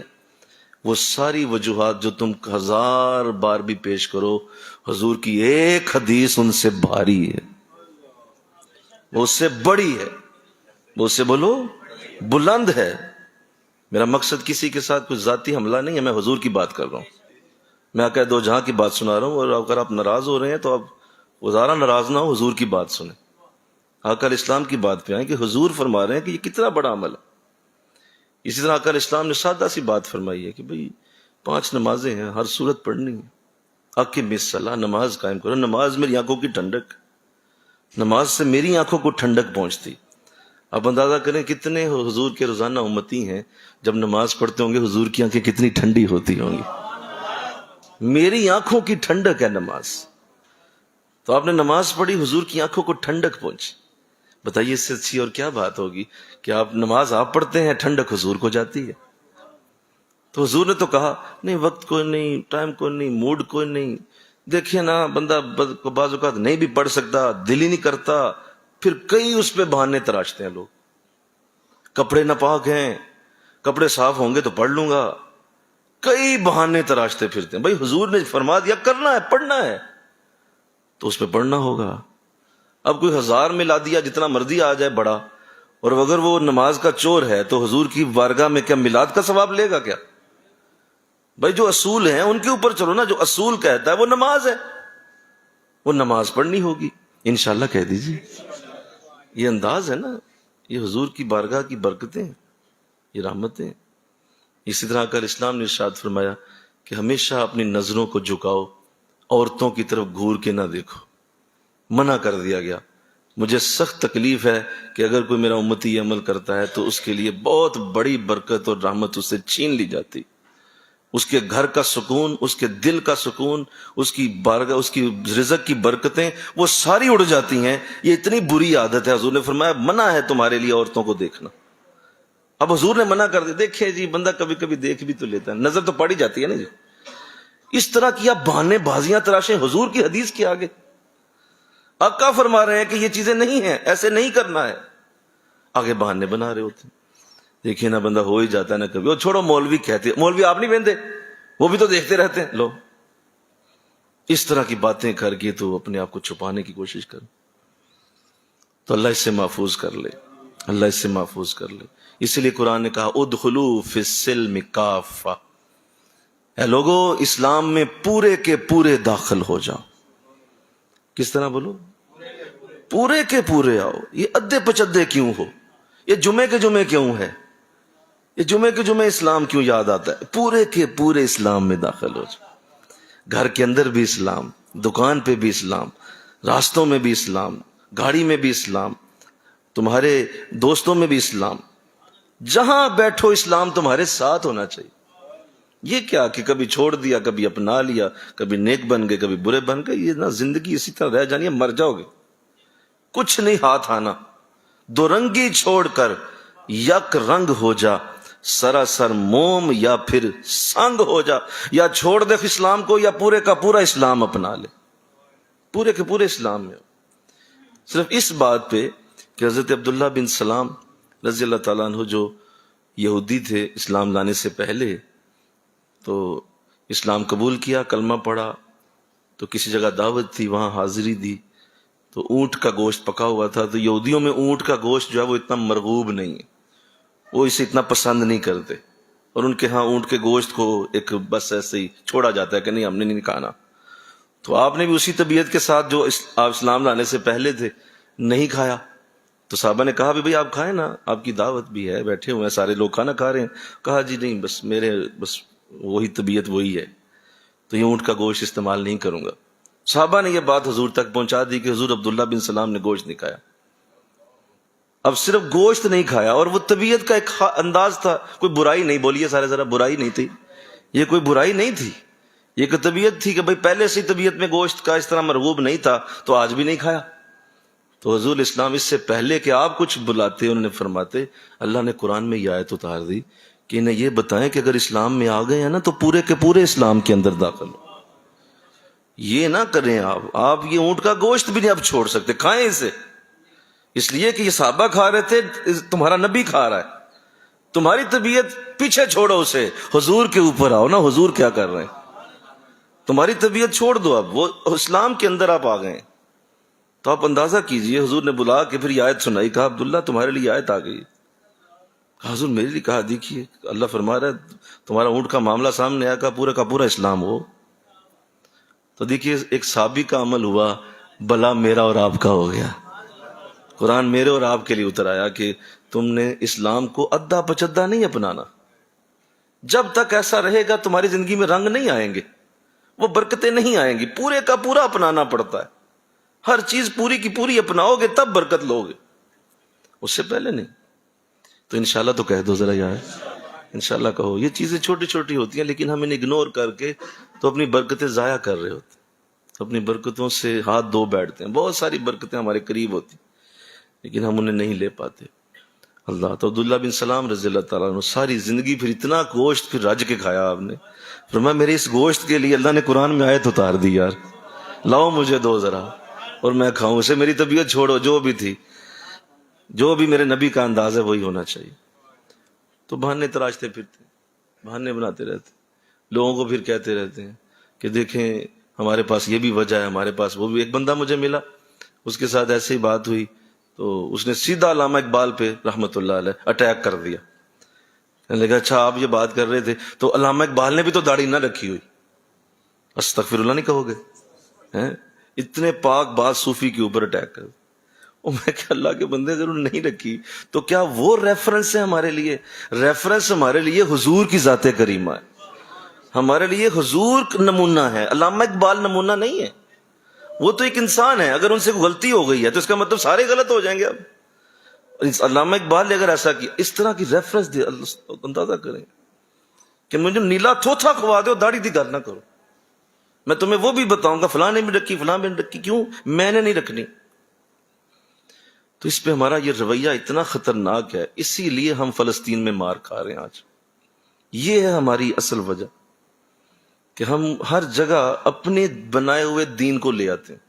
وہ ساری وجوہات جو تم 1000 بار بھی پیش کرو، حضور کی ایک حدیث ان سے بھاری ہے، وہ اس سے بڑی ہے، وہ اس سے بولو بلند ہے۔ میرا مقصد کسی کے ساتھ کوئی ذاتی حملہ نہیں ہے، میں حضور کی بات کر رہا ہوں، میں آقا دو جہاں کی بات سنا رہا ہوں، اور اگر آپ ناراض ہو رہے ہیں تو آپ وزارہ ناراض نہ ہو، حضور کی بات سنیں، آقا اسلام کی بات پہ آئیں کہ حضور فرما رہے ہیں کہ یہ کتنا بڑا عمل ہے۔ اسی طرح آقا اسلام نے سادہ سی بات فرمائی ہے کہ بھئی 5 نمازیں ہیں، ہر صورت پڑھنی ہے، اقیم الصلاۃ، نماز قائم کرو، نماز میری آنکھوں کی ٹھنڈک، نماز سے میری آنکھوں کو ٹھنڈک پہنچتی۔ اب اندازہ کریں کتنے حضور کے روزانہ امتی ہیں، جب نماز پڑھتے ہوں گے حضور کی آنکھیں کتنی ٹھنڈی ہوتی ہوں گی۔ میری آنکھوں کی ٹھنڈک ہے نماز، تو آپ نے نماز پڑھی، حضور کی آنکھوں کو ٹھنڈک پہنچی۔ بتائیے اس سے اچھی اور کیا بات ہوگی کہ آپ نماز آپ پڑھتے ہیں، ٹھنڈک حضور کو جاتی ہے۔ تو حضور نے تو کہا نہیں وقت کوئی نہیں، ٹائم کوئی نہیں، موڈ کوئی نہیں، دیکھیے نا بندہ بعض اوقات نہیں بھی پڑھ سکتا، دل ہی نہیں کرتا، پھر کئی اس پہ بہانے تراشتے ہیں لوگ، کپڑے ناپاک ہیں، کپڑے صاف ہوں گے تو پڑھ لوں گا، کئی بہانے تراشتے پھرتے ہیں۔ بھائی حضور نے فرما دیا کرنا ہے، پڑھنا ہے تو اس پہ پڑھنا ہوگا۔ اب کوئی 1000 ملا دیا جتنا مرضی آ جائے بڑا، اور اگر وہ نماز کا چور ہے تو حضور کی بارگاہ میں کیا میلاد کا ثواب لے گا کیا؟ بھائی جو اصول ہیں ان کے اوپر چلو نا، جو اصول کہتا ہے وہ نماز ہے، وہ نماز پڑھنی ہوگی انشاءاللہ، کہہ دیجیے۔ یہ انداز ہے نا، یہ حضور کی بارگاہ کی برکتیں، یہ رحمتیں۔ اسی طرح کل اسلام نے ارشاد فرمایا کہ ہمیشہ اپنی نظروں کو جھکاؤ، عورتوں کی طرف گھور کے نہ دیکھو، منع کر دیا گیا۔ مجھے سخت تکلیف ہے کہ اگر کوئی میرا امتی یہ عمل کرتا ہے تو اس کے لیے بہت بڑی برکت اور رحمت اس سے چھین لی جاتی، اس کے گھر کا سکون، اس کے دل کا سکون، اس کی بارگاہ، اس کی رزق کی برکتیں وہ ساری اڑ جاتی ہیں۔ یہ اتنی بری عادت ہے، حضور نے فرمایا منع ہے تمہارے لیے عورتوں کو دیکھنا۔ اب حضور نے منع کر دیا، دیکھیں جی بندہ کبھی کبھی دیکھ بھی تو لیتا ہے، نظر تو پڑ ہی جاتی ہے نا جی۔ اس طرح کی آپ بہانے بازیاں تراشیں حضور کی حدیث کے آگے۔ آقا فرما رہے ہیں کہ یہ چیزیں نہیں ہیں، ایسے نہیں کرنا ہے، آگے بہانے بنا رہے ہوتے ہیں۔ دیکھیں نا بندہ ہو ہی جاتا ہے نا کبھی، وہ چھوڑو مولوی کہتے، مولوی آپ نہیں بہنتے، وہ بھی تو دیکھتے رہتے ہیں لو۔ اس طرح کی باتیں کر کے تو اپنے آپ کو چھپانے کی کوشش کر، تو اللہ اس سے محفوظ کر لے، اللہ اس سے محفوظ کر لے۔ اسی لیے قرآن نے کہا ادخلوا فی السلم کافہ، اے لوگو اسلام میں پورے کے پورے داخل ہو جاؤ۔ کس طرح بولو؟ پورے کے پورے آؤ، یہ ادھے پچدے کیوں ہو؟ یہ جمعے کے جمعے کیوں ہے؟ یہ جمعے کے جمعے اسلام کیوں یاد آتا ہے؟ پورے کے پورے اسلام میں داخل ہو جائے. گھر کے اندر بھی اسلام، دکان پہ بھی اسلام، راستوں میں بھی اسلام، گاڑی میں بھی اسلام، تمہارے دوستوں میں بھی اسلام، جہاں بیٹھو اسلام تمہارے ساتھ ہونا چاہیے. یہ کیا کہ کبھی چھوڑ دیا، کبھی اپنا لیا، کبھی نیک بن گئے، کبھی برے بن گئے. یہ نہ زندگی اسی طرح رہ جانی ہے، مر جاؤ گے، کچھ نہیں ہاتھ آنا. دو رنگی چھوڑ کر یک رنگ ہو جا، سراسر موم یا پھر سنگ ہو جا. یا چھوڑ دے اسلام کو یا پورے کا پورا اسلام اپنا لے، پورے کے پورے اسلام میں. صرف اس بات پہ کہ حضرت عبداللہ بن سلام رضی اللہ تعالیٰ عنہ جو یہودی تھے، اسلام لانے سے پہلے تو اسلام قبول کیا، کلمہ پڑھا، تو کسی جگہ دعوت تھی، وہاں حاضری دی، تو اونٹ کا گوشت پکا ہوا تھا. تو یہودیوں میں اونٹ کا گوشت جو ہے وہ اتنا مرغوب نہیں ہے، وہ اسے اتنا پسند نہیں کرتے، اور ان کے ہاں اونٹ کے گوشت کو ایک بس ایسے ہی چھوڑا جاتا ہے کہ نہیں ہم نے نہیں کھانا. تو آپ نے بھی اسی طبیعت کے ساتھ جو آپ اسلام لانے سے پہلے تھے نہیں کھایا. تو صحابہ نے کہا بھی بھئی آپ کھائیں نا، آپ کی دعوت بھی ہے، بیٹھے ہوئے ہیں سارے لوگ کھانا کھا رہے ہیں. کہا جی نہیں، بس میرے بس وہی طبیعت وہی ہے، تو یہ اونٹ کا گوشت استعمال نہیں کروں گا. صحابہ نے یہ بات حضور تک پہنچا دی کہ حضور عبداللہ بن سلام نے گوشت نہیں کھایا. اب صرف گوشت نہیں کھایا، اور وہ طبیعت کا ایک انداز تھا، کوئی برائی نہیں، بولیے سارے ذرا، برائی نہیں تھی، یہ کوئی برائی نہیں تھی، یہ ایک طبیعت تھی کہ بھئی پہلے سے طبیعت میں گوشت کا اس طرح مرغوب نہیں تھا تو آج بھی نہیں کھایا. تو حضور اسلام اس سے پہلے کہ آپ کچھ بلاتے انہوں نے فرماتے، اللہ نے قرآن میں یہ آیت اتار دی کہ انہیں یہ بتائیں کہ اگر اسلام میں آ گئے ہیں نا تو پورے کے پورے اسلام کے اندر داخل ہو. یہ نہ کریں آپ یہ اونٹ کا گوشت بھی نہیں آپ چھوڑ سکتے، کھائیں اسے، اس لیے کہ یہ صحابہ کھا رہے تھے، تمہارا نبی کھا رہا ہے. تمہاری طبیعت پیچھے چھوڑو اسے، حضور کے اوپر آؤ نا، حضور کیا کر رہے ہیں. تمہاری طبیعت چھوڑ دو، اب وہ اسلام کے اندر آپ آ گئے. تو آپ اندازہ کیجئے، حضور نے بلا کے پھر یہ آیت سنائی، کہا عبداللہ تمہارے لیے آیت آ گئی. کہا حضور میرے لیے؟ کہا دیکھیے اللہ فرما رہا ہے تمہارا اونٹ کا معاملہ سامنے آیا، کہا پورا کا پورا اسلام ہو. تو دیکھیے ایک صحابی کا عمل ہوا، بلا میرا اور آپ کا ہو گیا. قرآن میرے اور آپ کے لیے اتر آیا کہ تم نے اسلام کو ادھا پچدھا نہیں اپنانا. جب تک ایسا رہے گا تمہاری زندگی میں رنگ نہیں آئیں گے، وہ برکتیں نہیں آئیں گی. پورے کا پورا اپنانا پڑتا ہے، ہر چیز پوری کی پوری اپناؤ گے تب برکت لو گے، اس سے پہلے نہیں. تو انشاءاللہ تو کہہ دو ذرا یار، انشاءاللہ کہو. یہ چیزیں چھوٹی چھوٹی ہوتی ہیں لیکن ہم انہیں اگنور کر کے تو اپنی برکتیں ضائع کر رہے ہوتے ہیں، اپنی برکتوں سے ہاتھ دھو بیٹھتے ہیں. بہت ساری برکتیں ہمارے قریب ہوتی لیکن ہم انہیں نہیں لے پاتے. اللہ تو عبداللہ بن سلام رضی اللہ تعالیٰ عنہ ساری زندگی پھر اتنا گوشت پھر رج کے کھایا آپ نے. فرمایا میرے اس گوشت کے لیے اللہ نے قرآن میں آیت اتار دی، یار لاؤ مجھے دو ذرا اور میں کھاؤں اسے. میری طبیعت چھوڑو، جو بھی تھی، جو بھی میرے نبی کا انداز ہے وہی ہونا چاہیے. تو بہانے تراشتے پھرتے، بہانے بناتے رہتے، لوگوں کو پھر کہتے رہتے ہیں کہ دیکھیں ہمارے پاس یہ بھی وجہ ہے، ہمارے پاس وہ بھی. ایک بندہ مجھے ملا، اس کے ساتھ ایسے ہی بات ہوئی تو اس نے سیدھا علامہ اقبال پہ رحمت اللہ علیہ اٹیک کر دیا. کہنے لگا اچھا آپ یہ بات کر رہے تھے تو علامہ اقبال نے بھی تو داڑھی نہ رکھی ہوئی. استغفر اللہ نہیں کہو گے؟ اتنے پاک بات صوفی کے اوپر اٹیک کر. میں کہ اللہ کے بندے اگر انہوں نے نہیں رکھی تو کیا وہ ریفرنس ہے ہمارے لیے؟ ریفرنس ہمارے لیے حضور کی ذات کریمہ ہے، ہمارے لیے حضور نمونہ ہے، علامہ اقبال نمونہ نہیں ہے. وہ تو ایک انسان ہے، اگر ان سے کوئی غلطی ہو گئی ہے تو اس کا مطلب سارے غلط ہو جائیں گے. اب علامہ اقبال نے اگر ایسا کیا، اس طرح کی ریفرنس دے، اندازہ کریں کہ مجھے نیلا تھوتھا کھوا دو، داڑھی دی گل نہ کرو. میں تمہیں وہ بھی بتاؤں گا فلاں نے بھی رکھی، فلاں نے رکھی، کیوں میں نے نہیں رکھنی. تو اس پہ ہمارا یہ رویہ اتنا خطرناک ہے، اسی لیے ہم فلسطین میں مار کھا رہے ہیں آج. یہ ہے ہماری اصل وجہ کہ ہم ہر جگہ اپنے بنائے ہوئے دین کو لے آتے ہیں،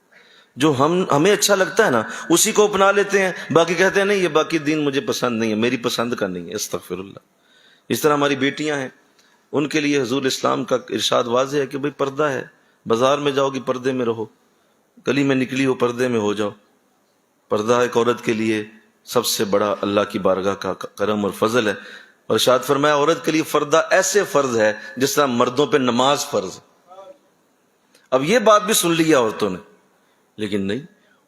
جو ہمیں اچھا لگتا ہے نا اسی کو اپنا لیتے ہیں، باقی کہتے ہیں نہیں یہ باقی دین مجھے پسند نہیں ہے، میری پسند کا نہیں ہے. استغفر اللہ. اس طرح ہماری بیٹیاں ہیں، ان کے لیے حضور اسلام کا ارشاد واضح ہے کہ بھئی پردہ ہے، بازار میں جاؤ گی پردے میں رہو، گلی میں نکلی ہو پردے میں ہو جاؤ. پردہ ایک عورت کے لیے سب سے بڑا اللہ کی بارگاہ کا کرم اور فضل ہے. اور ارشاد فرمایا عورت کے لیے پردہ ایسے فرض ہے جس طرح مردوں پہ نماز فرض ہے. اب یہ بات بھی سن لی ہے عورتوں نے، لیکن نہیں،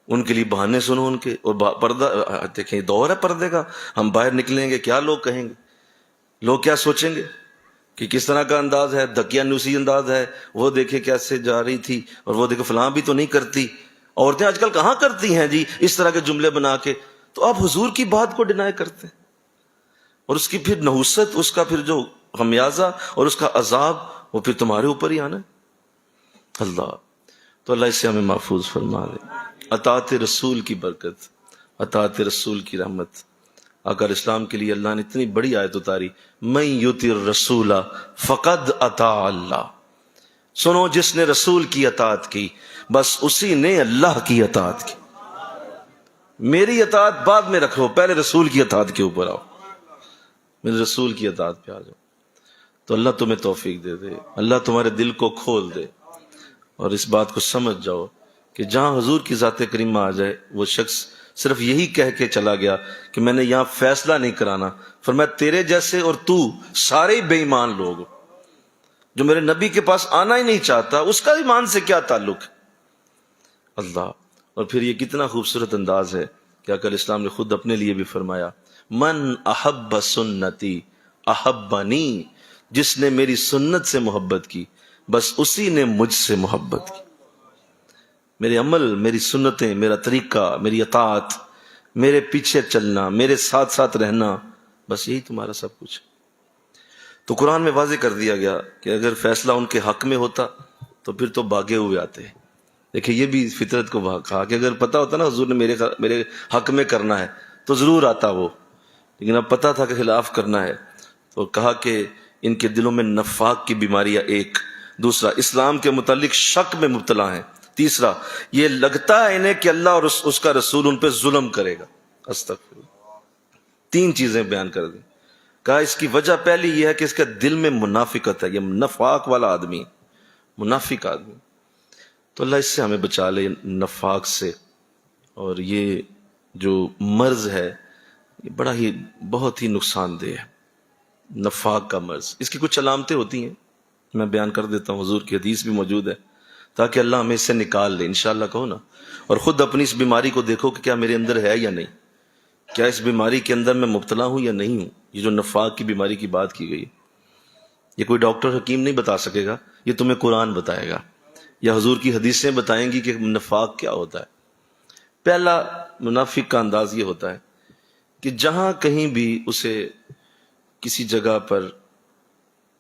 ان کے لیے بہانے سنو ان کے، اور پردہ دیکھیں، دور ہے پردے کا، ہم باہر نکلیں گے کیا لوگ کہیں گے، لوگ کیا سوچیں گے کہ کس طرح کا انداز ہے، دقیانوسی انداز ہے، وہ دیکھے کیسے جا رہی تھی، اور وہ دیکھے فلاں بھی تو نہیں کرتی، عورتیں آج کل کہاں کرتی ہیں جی اس طرح کے جملے بنا کے. تو آپ حضور کی بات کو ڈینائی کرتے ہیں، اور اس کی پھر نحوست، اس کا پھر جو خمیازہ اور اس کا عذاب وہ پھر تمہارے اوپر ہی آنا ہے. اللہ تو اللہ اس سے ہمیں محفوظ فرما دے. اطاعت رسول کی برکت، اطاعت رسول کی رحمت. آقا اسلام کے لیے اللہ نے اتنی بڑی آیت اتاری، من یطع الرسول فقد اطاع اللہ. سنو، جس نے رسول کی اطاعت کی بس اسی نے اللہ کی اطاعت کی. میری اطاعت بعد میں رکھو، پہلے رسول کی اطاعت کے اوپر آؤ، میرے رسول کی اطاعت پہ آ جاؤ. تو اللہ تمہیں توفیق دے دے، اللہ تمہارے دل کو کھول دے، اور اس بات کو سمجھ جاؤ کہ جہاں حضور کی ذات کریمہ آ جائے، وہ شخص صرف یہی کہہ کے چلا گیا کہ میں نے یہاں فیصلہ نہیں کرانا، فرمایا تیرے جیسے اور تو سارے ہی بے ایمان لوگ، جو میرے نبی کے پاس آنا ہی نہیں چاہتا اس کا ایمان سے کیا تعلق ہے. اللہ. اور پھر یہ کتنا خوبصورت انداز ہے کہ آقا اسلام نے خود اپنے لیے بھی فرمایا، من احب سنتی احبنی، جس نے میری سنت سے محبت کی بس اسی نے مجھ سے محبت کی. میرے عمل، میری سنتیں، میرا طریقہ، میری اطاعت، میرے پیچھے چلنا، میرے ساتھ ساتھ رہنا، بس یہی تمہارا سب کچھ. تو قرآن میں واضح کر دیا گیا کہ اگر فیصلہ ان کے حق میں ہوتا تو پھر تو بھاگے ہوئے آتے. دیکھیں یہ بھی فطرت کو کہا کہ اگر پتا ہوتا نا حضور نے میرے حق میں کرنا ہے تو ضرور آتا وہ، لیکن اب پتا تھا کہ خلاف کرنا ہے تو کہا کہ ان کے دلوں میں نفاق کی بیماریاں، ایک، دوسرا اسلام کے متعلق شک میں مبتلا ہیں، تیسرا یہ لگتا ہے انہیں کہ اللہ اور اس کا رسول ان پہ ظلم کرے گا. استغفر اللہ. 3 چیزیں بیان کر دیں. کہا اس کی وجہ پہلی یہ ہے کہ اس کے دل میں منافقت ہے، یہ نفاق والا آدمی، منافق آدمی. تو اللہ اس سے ہمیں بچا لے، نفاق سے. اور یہ جو مرض ہے یہ بڑا ہی بہت ہی نقصان دہ ہے، نفاق کا مرض. اس کی کچھ علامتیں ہوتی ہیں، میں بیان کر دیتا ہوں، حضور کی حدیث بھی موجود ہے، تاکہ اللہ ہمیں اس سے نکال لے انشاءاللہ. کہو نا، اور خود اپنی اس بیماری کو دیکھو کہ کیا میرے اندر ہے یا نہیں، کیا اس بیماری کے اندر میں مبتلا ہوں یا نہیں ہوں. یہ جو نفاق کی بیماری کی بات کی گئی، یہ کوئی ڈاکٹر حکیم نہیں بتا سکے گا، یہ تمہیں قرآن بتائے گا یا حضور کی حدیثیں بتائیں گی کہ نفاق کیا ہوتا ہے. پہلا منافق کا انداز یہ ہوتا ہے کہ جہاں کہیں بھی اسے کسی جگہ پر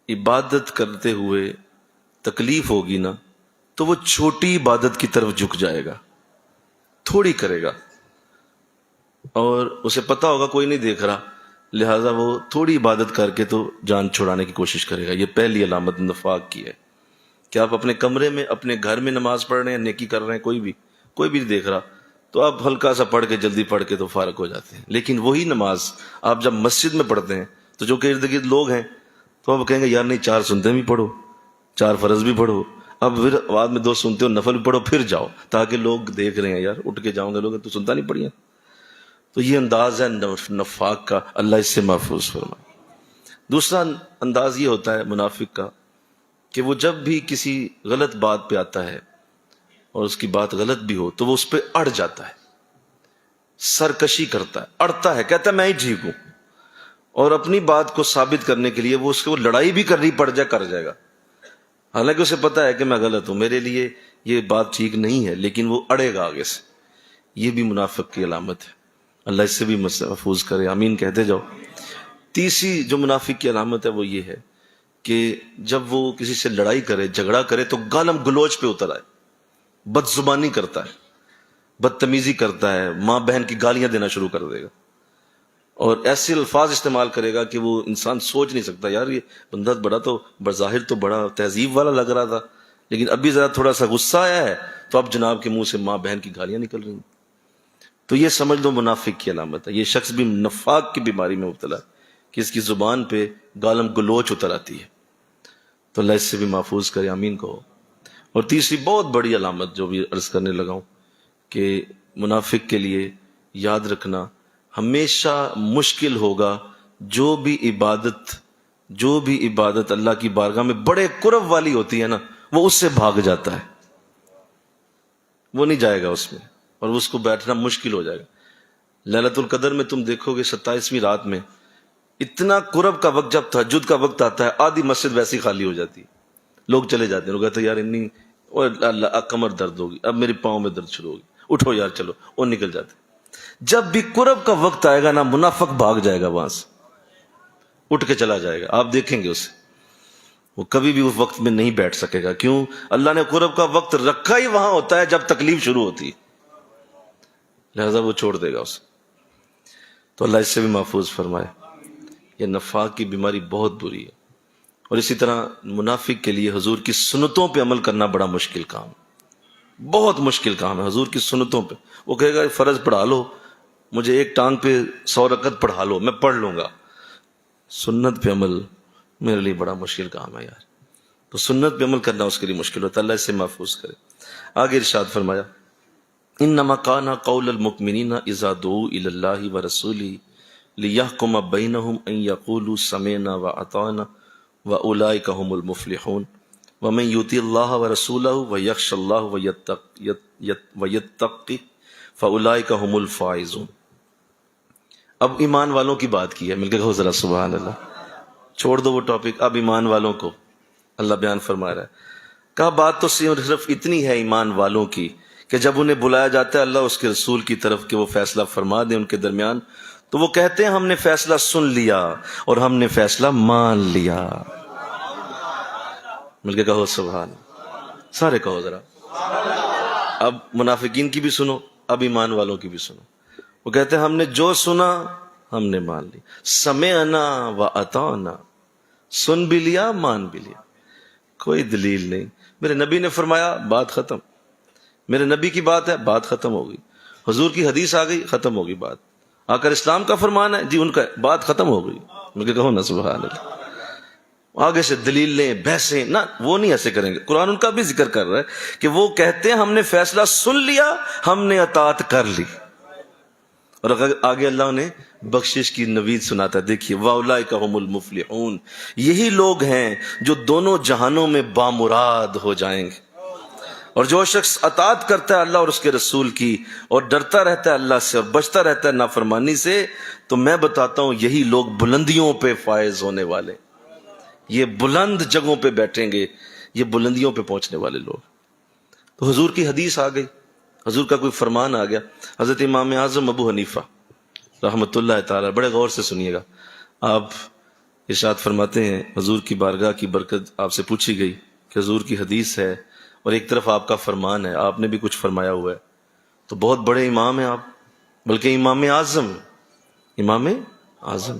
عبادت کرتے ہوئے تکلیف ہوگی نا تو وہ چھوٹی عبادت کی طرف جھک جائے گا، تھوڑی کرے گا، اور اسے پتا ہوگا کوئی نہیں دیکھ رہا، لہٰذا وہ تھوڑی عبادت کر کے تو جان چھڑانے کی کوشش کرے گا. یہ پہلی علامت نفاق کی ہے کہ آپ اپنے کمرے میں، اپنے گھر میں نماز پڑھ رہے ہیں، نیکی کر رہے ہیں، کوئی بھی نہیں دیکھ رہا، تو آپ ہلکا سا پڑھ کے جلدی پڑھ کے تو فارغ ہو جاتے ہیں. لیکن وہی نماز آپ جب مسجد میں پڑھتے ہیں تو جو کہ ارد گرد لوگ ہیں تو آپ کہیں گے یار نہیں، 4 سنتے بھی پڑھو، 4 فرض بھی پڑھو، اب پھر بعد میں 2 سنتے ہو نفل بھی پڑھو، پھر جاؤ تاکہ لوگ دیکھ رہے ہیں، یار اٹھ کے جاؤں گے لوگ تو سنتا نہیں پڑھیا. تو یہ انداز ہے نفاق کا، اللہ اس سے محفوظ فرمائے. دوسرا انداز یہ ہوتا ہے منافق کا کہ وہ جب بھی کسی غلط بات پہ آتا ہے اور اس کی بات غلط بھی ہو تو وہ اس پہ اڑ جاتا ہے، سرکشی کرتا ہے، اڑتا ہے، کہتا ہے میں ہی ٹھیک ہوں، اور اپنی بات کو ثابت کرنے کے لیے وہ اس کو لڑائی بھی کرنی پڑ جائے کر جائے گا، حالانکہ اسے پتا ہے کہ میں غلط ہوں، میرے لیے یہ بات ٹھیک نہیں ہے، لیکن وہ اڑے گا آگے سے. یہ بھی منافق کی علامت ہے، اللہ اس سے بھی محفوظ کرے، آمین کہتے جاؤ. تیسری جو منافق کی علامت ہے وہ یہ ہے کہ جب وہ کسی سے لڑائی کرے، جھگڑا کرے تو گالم گلوچ پہ اتر آئے، بد زبانی کرتا ہے، بدتمیزی کرتا ہے، ماں بہن کی گالیاں دینا شروع کر دے گا، اور ایسے الفاظ استعمال کرے گا کہ وہ انسان سوچ نہیں سکتا یار یہ بندہ بڑا تو بظاہر تو بڑا تہذیب والا لگ رہا تھا، لیکن ابھی ذرا تھوڑا سا غصہ آیا ہے تو اب جناب کے منہ سے ماں بہن کی گالیاں نکل رہی ہیں. تو یہ سمجھ لو منافق کی علامت ہے. یہ شخص بھی نفاق کی بیماری میں مبتلا ہے کہ اس کی زبان پہ گالم گلوچ اتر آتی ہے. تو اللہ اس سے بھی محفوظ کرے، آمین کہو. اور تیسری بہت بڑی علامت جو بھی عرض کرنے لگا ہوں کہ منافق کے لیے یاد رکھنا، ہمیشہ مشکل ہوگا جو بھی عبادت اللہ کی بارگاہ میں بڑے قرب والی ہوتی ہے نا، وہ اس سے بھاگ جاتا ہے، وہ نہیں جائے گا اس میں. اور اس کو بیٹھنا مشکل ہو جائے گا. لیلۃ القدر میں تم دیکھو گے 27ویں رات میں اتنا قرب کا وقت، جب تہجد کا وقت آتا ہے آدھی مسجد ویسی خالی ہو جاتی ہے، لوگ چلے جاتے ہیں، لوگ کہتے ہیں یار اتنی اللہ کمر درد ہوگی، اب میری پاؤں میں درد شروع ہوگی، اٹھو یار چلو، اور نکل جاتے. جب بھی قرب کا وقت آئے گا نا منافق بھاگ جائے گا وہاں سے، اٹھ کے چلا جائے گا. آپ دیکھیں گے اسے، وہ کبھی بھی اس وقت میں نہیں بیٹھ سکے گا. کیوں؟ اللہ نے قرب کا وقت رکھا ہی وہاں ہوتا ہے جب تکلیف شروع ہوتی ہے، لہذا وہ چھوڑ دے گا اسے. تو اللہ اس سے بھی محفوظ فرمائے. یہ نفاق کی بیماری بہت بری ہے. اور اسی طرح منافق کے لیے حضور کی سنتوں پہ عمل کرنا بڑا مشکل کام ہے، بہت مشکل کام ہے. حضور کی سنتوں پہ وہ کہے گا فرض پڑھا لو، مجھے ایک ٹانگ پہ 100 رکعت پڑھا لو، میں پڑھ لوں گا. سنت پہ عمل میرے لیے بڑا مشکل کام ہے یار. تو سنت پہ عمل کرنا اس کے لیے مشکل ہوتا ہے. اللہ اس سے محفوظ کرے. آگے ارشاد فرمایا انما کان قول المؤمنین اذا دعوا الی اللہ ورسولہ لیحکم بینہم ان یقولوا سمعنا واطعنا واولئک هم المفلحون ومن یطع اللہ ورسولہ ویخشى اللہ ویتقہ فاولئک هم الفائزون. اب ایمان والوں کی بات کی ہے، مل کے کہو ذرا سبحان اللہ. چھوڑ دو وہ ٹاپک، اب ایمان والوں کو اللہ بیان فرما رہا ہے. کہا بات تو صرف اتنی ہے ایمان والوں کی کہ جب انہیں بلایا جاتا ہے اللہ اس کے رسول کی طرف کہ وہ فیصلہ فرما دیں ان کے درمیان، تو وہ کہتے ہیں ہم نے فیصلہ سن لیا اور ہم نے فیصلہ مان لیا. مل کے کہو سبحان. سارے کہو ذرا. اب منافقین کی بھی سنو، اب ایمان والوں کی بھی سنو. وہ کہتے ہیں ہم نے جو سنا ہم نے مان لی. سمعنا واطعنا، سن بھی لیا مان بھی لیا. کوئی دلیل نہیں. میرے نبی نے فرمایا بات ختم، میرے نبی کی بات ہے بات ختم ہو گئی. حضور کی حدیث آ گئی ختم ہو گئی بات. آقا اسلام کا فرمان ہے جی ان کا بات ختم ہو گئی. مجھے کہو نا سبحان اللہ. آگے سے دلیل لیں بحثیں نہ، وہ نہیں ایسے کریں گے. قرآن ان کا بھی ذکر کر رہا ہے کہ وہ کہتے ہیں ہم نے فیصلہ سن لیا ہم نے اطاعت کر لی. اور آگے اللہ نے بخشش کی نوید سناتا ہے. دیکھیے واولئک هم المفلحون، یہی لوگ ہیں جو دونوں جہانوں میں بامراد ہو جائیں گے. اور جو شخص اطاعت کرتا ہے اللہ اور اس کے رسول کی اور ڈرتا رہتا ہے اللہ سے اور بچتا رہتا ہے نافرمانی سے، تو میں بتاتا ہوں یہی لوگ بلندیوں پہ فائز ہونے والے. یہ بلند جگہوں پہ بیٹھیں گے، یہ بلندیوں پہ پہنچنے والے لوگ. تو حضور کی حدیث آ گئی، حضور کا کوئی فرمان آ گیا. حضرت امام اعظم ابو حنیفہ رحمۃ اللہ تعالی، بڑے غور سے سنیے گا. آپ ارشاد فرماتے ہیں حضور کی بارگاہ کی برکت آپ سے پوچھی گئی کہ حضور کی حدیث ہے اور ایک طرف آپ کا فرمان ہے، آپ نے بھی کچھ فرمایا ہوا ہے، تو بہت بڑے امام ہیں آپ، بلکہ امام اعظم، امام اعظم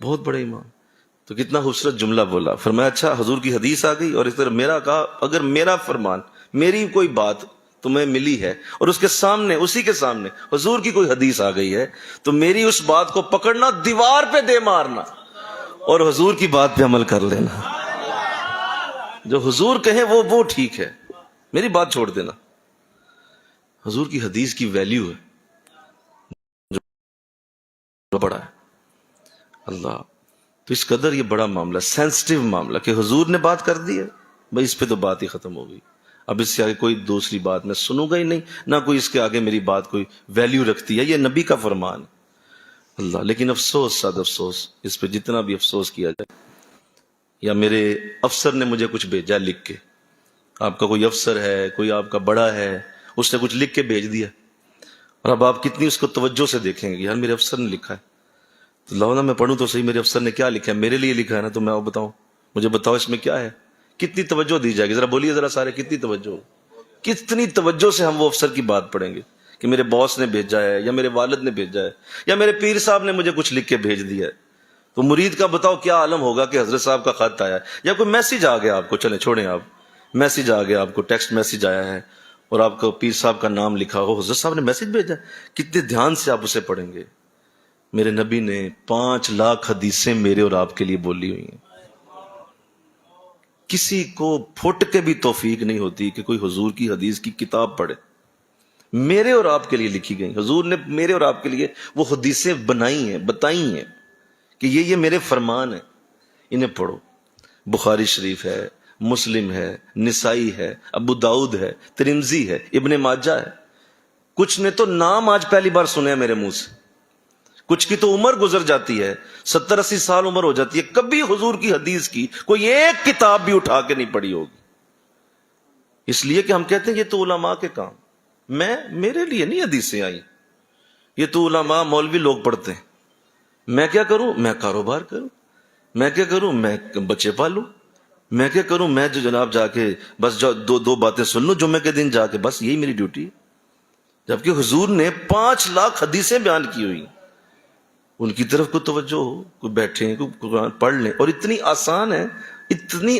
بہت بڑے امام. تو کتنا خوبصورت جملہ بولا. فرمایا اچھا حضور کی حدیث آ گئی اور اس طرح میرا کہا اگر میرا فرمان، میری کوئی بات تمہیں ملی ہے اور اس کے سامنے، اسی کے سامنے حضور کی کوئی حدیث آ گئی ہے، تو میری اس بات کو پکڑنا، دیوار پہ دے مارنا اور حضور کی بات پہ عمل کر لینا. جو حضور کہیں وہ ٹھیک ہے، میری بات چھوڑ دینا. حضور کی حدیث کی ویلیو ہے جو بڑا ہے اللہ. تو اس قدر یہ بڑا معاملہ، سینسٹیو معاملہ کہ حضور نے بات کر دی ہے بھائی، اس پہ تو بات ہی ختم ہو گئی. اب اس سے آگے کوئی دوسری بات میں سنوں گا ہی نہیں، نہ کوئی اس کے آگے میری بات کوئی ویلیو رکھتی ہے. یہ نبی کا فرمان اللہ. لیکن افسوس، صد افسوس، اس پہ جتنا بھی افسوس کیا جائے. یا میرے افسر نے مجھے کچھ بھیجا لکھ کے، آپ کا کوئی افسر ہے، کوئی آپ کا بڑا ہے، اس نے کچھ لکھ کے بھیج دیا، اور اب آپ کتنی اس کو توجہ سے دیکھیں گے. یار میرے افسر نے لکھا ہے، تو لاؤ نا میں پڑھوں تو صحیح میرے افسر نے کیا لکھا ہے. میرے لیے لکھا ہے نا، تو میں آپ بتاؤں، مجھے بتاؤ اس میں کیا ہے. کتنی توجہ دی جائے گی ذرا بولیے ذرا سارے، کتنی توجہ، کتنی توجہ سے ہم وہ افسر کی بات پڑھیں گے کہ میرے باس نے بھیجا ہے یا میرے والد نے بھیجا ہے یا میرے پیر صاحب نے مجھے کچھ لکھ کے بھیج دیا ہے. تو مرید کا بتاؤ کیا عالم ہوگا کہ حضرت صاحب کا خط آیا ہے یا کوئی میسج آ گیا آپ کو، چلیں چھوڑیں آپ، میسج آ گیا آپ کو، ٹیکسٹ میسج آیا ہے اور آپ کو پیر صاحب کا نام لکھا ہو، حضرت صاحب نے میسج بھیجا ہے، کتنے دھیان سے آپ اسے پڑھیں گے. میرے نبی نے 5 لاکھ حدیثیں میرے اور آپ کے لیے بولی ہوئی ہیں. کسی کو پھٹ کے بھی توفیق نہیں ہوتی کہ کوئی حضور کی حدیث کی کتاب پڑھے. میرے اور آپ کے لیے لکھی گئی، حضور نے میرے اور آپ کے لیے وہ حدیثیں بنائی ہیں، بتائی ہیں کہ یہ میرے فرمان ہیں، انہیں پڑھو. بخاری شریف ہے، مسلم ہے، نسائی ہے، ابو داؤد ہے، ترمذی ہے، ابن ماجہ ہے. کچھ نے تو نام آج پہلی بار سنے میرے منہ سے، کچھ کی تو عمر گزر جاتی ہے، 70-80 سال عمر ہو جاتی ہے، کبھی حضور کی حدیث کی کوئی ایک کتاب بھی اٹھا کے نہیں پڑھی ہوگی. اس لیے کہ ہم کہتے ہیں یہ تو علماء کے کام، میرے لیے نہیں حدیثیں آئی، یہ تو علماء مولوی لوگ پڑھتے ہیں. میں کیا کروں؟ میں کاروبار کروں. میں کیا کروں؟ میں بچے پالوں. میں کیا کروں؟ میں جو جناب جا کے بس دو باتیں سن لوں جمعے کے دن جا کے، بس یہی میری ڈیوٹی ہے. جبکہ حضور نے 5 لاکھ حدیثیں بیان کی ہوئی، ان کی طرف کو توجہ ہو، کوئی بیٹھے ہیں، کوئی قرآن پڑھ لیں. اور اتنی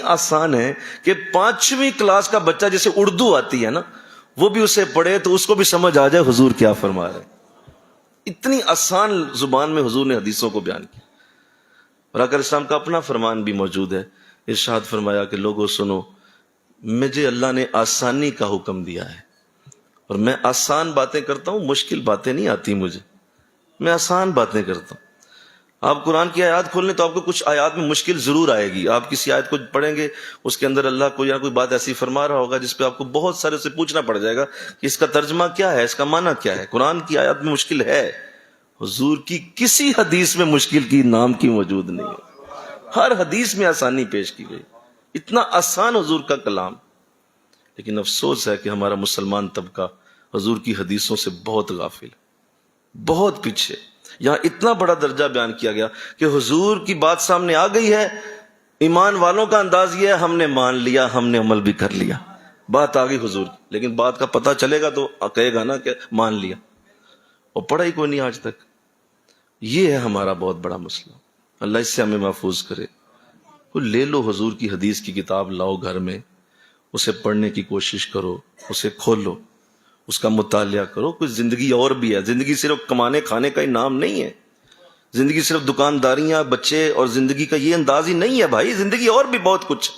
آسان ہے کہ 5ویں کلاس کا بچہ جسے اردو آتی ہے نا، وہ بھی اسے پڑھے تو اس کو بھی سمجھ آ جائے حضور کیا فرما رہے ہیں. اتنی آسان زبان میں حضور نے حدیثوں کو بیان کیا. اور اگر اسلام کا اپنا فرمان بھی موجود ہے، ارشاد فرمایا کہ لوگوں سنو، مجھے اللہ نے آسانی کا حکم دیا ہے، اور میں آسان باتیں کرتا ہوں، مشکل باتیں نہیں آتی مجھے، میں آسان باتیں کرتا ہوں. آپ قرآن کی آیات کھول لیں تو آپ کو کچھ آیات میں مشکل ضرور آئے گی. آپ کسی آیت کو پڑھیں گے، اس کے اندر اللہ کوئی یا کوئی بات ایسی فرما رہا ہوگا جس پہ آپ کو بہت سارے سے پوچھنا پڑ جائے گا کہ اس کا ترجمہ کیا ہے، اس کا معنی کیا ہے. قرآن کی آیات میں مشکل ہے، حضور کی کسی حدیث میں مشکل کی نام کی موجود نہیں ہے. ہر حدیث میں آسانی پیش کی گئی. اتنا آسان حضور کا کلام. لیکن افسوس ہے کہ ہمارا مسلمان طبقہ حضور کی حدیثوں سے بہت غافل ہے، بہت پیچھے. یہاں اتنا بڑا درجہ بیان کیا گیا کہ حضور کی بات سامنے آ گئی ہے، ایمان والوں کا انداز یہ ہے ہم نے مان لیا، ہم نے عمل بھی کر لیا. بات آ گئی حضور کی، لیکن بات کا پتہ چلے گا تو کہے گا نا کہ مان لیا، اور پڑھا ہی کوئی نہیں آج تک. یہ ہے ہمارا بہت بڑا مسئلہ. اللہ اس سے ہمیں محفوظ کرے. لے لو حضور کی حدیث کی کتاب، لاؤ گھر میں، اسے پڑھنے کی کوشش کرو، اسے کھولو، اس کا مطالعہ کرو. کچھ زندگی اور بھی ہے. زندگی صرف کمانے کھانے کا ہی نام نہیں ہے. زندگی صرف دکانداریاں، بچے اور زندگی کا یہ انداز ہی نہیں ہے بھائی. زندگی اور بھی بہت کچھ.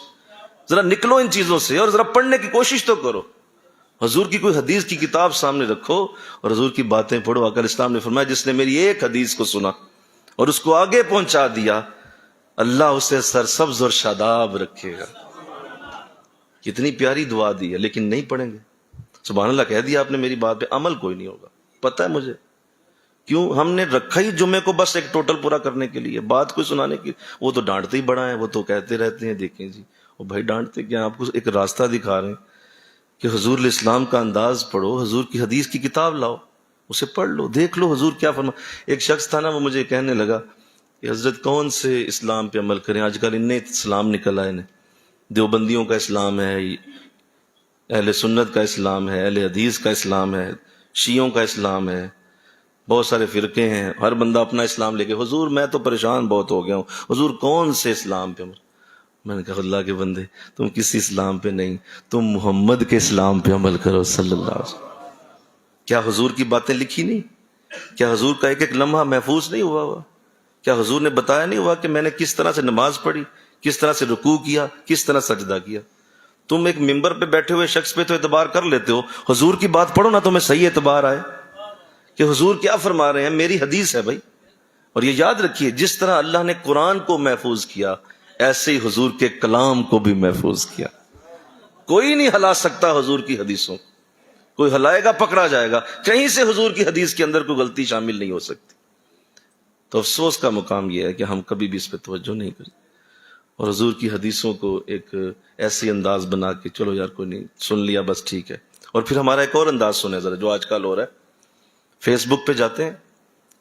ذرا نکلو ان چیزوں سے اور ذرا پڑھنے کی کوشش تو کرو. حضور کی کوئی حدیث کی کتاب سامنے رکھو اور حضور کی باتیں پڑھو. آقا اسلام نے فرمایا جس نے میری ایک حدیث کو سنا اور اس کو آگے پہنچا دیا، اللہ اسے سرسبز اور شاداب رکھے گا. کتنی پیاری دعا دی ہے، لیکن نہیں پڑھیں گے. سبحان اللہ کہہ دیا آپ نے میری بات پہ، عمل کوئی نہیں ہوگا. پتہ ہے مجھے کیوں ہم نے رکھا ہی جمعے کو بس ایک ٹوٹل پورا کرنے کے لیے، بات کوئی سنانے کی. وہ تو ڈانٹتے ہی بڑا ہے، وہ تو کہتے رہتے ہیں دیکھیں جی. وہ بھائی ڈانٹتے کیا، آپ کو ایک راستہ دکھا رہے ہیں کہ حضور الاسلام کا انداز پڑھو، حضور کی حدیث کی کتاب لاؤ، اسے پڑھ لو، دیکھ لو حضور کیا فرما. ایک شخص تھا نا، وہ مجھے کہنے لگا کہ حضرت کون سے اسلام پہ عمل کریں، آج کل انہیں اسلام نکل آئے نے. دیوبندیوں کا اسلام ہے، اہل سنت کا اسلام ہے، اہل حدیث کا اسلام ہے، شیعوں کا اسلام ہے، بہت سارے فرقے ہیں، ہر بندہ اپنا اسلام لے کے. حضور میں تو پریشان بہت ہو گیا ہوں، حضور کون سے اسلام پہ عمل. میں نے کہا اللہ کے بندے، تم کسی اسلام پہ نہیں، تم محمد کے اسلام پہ عمل کرو صلی اللہ علیہ وسلم. کیا حضور کی باتیں لکھی نہیں؟ کیا حضور کا ایک ایک لمحہ محفوظ نہیں ہوا؟ کیا حضور نے بتایا نہیں ہوا کہ میں نے کس طرح سے نماز پڑھی، کس طرح سے رکوع کیا، کس طرح سجدہ کیا؟ تم ایک ممبر پہ بیٹھے ہوئے شخص پہ تو اعتبار کر لیتے ہو، حضور کی بات پڑھو نا تمہیں صحیح اعتبار آئے کہ حضور کیا فرما رہے ہیں. میری حدیث ہے بھائی. اور یہ یاد رکھیے، جس طرح اللہ نے قرآن کو محفوظ کیا، ایسے ہی حضور کے کلام کو بھی محفوظ کیا. کوئی نہیں ہلا سکتا حضور کی حدیثوں. کوئی ہلائے گا پکڑا جائے گا. کہیں سے حضور کی حدیث کے اندر کوئی غلطی شامل نہیں ہو سکتی. تو افسوس کا مقام یہ ہے کہ ہم کبھی بھی اس پہ توجہ نہیں کرتے، اور حضور کی حدیثوں کو ایک ایسی انداز بنا کے چلو یار کوئی نہیں سن لیا بس ٹھیک ہے. اور پھر ہمارا ایک اور انداز سنیں ذرا، جو آج کل ہو رہا ہے. فیس بک پہ جاتے ہیں،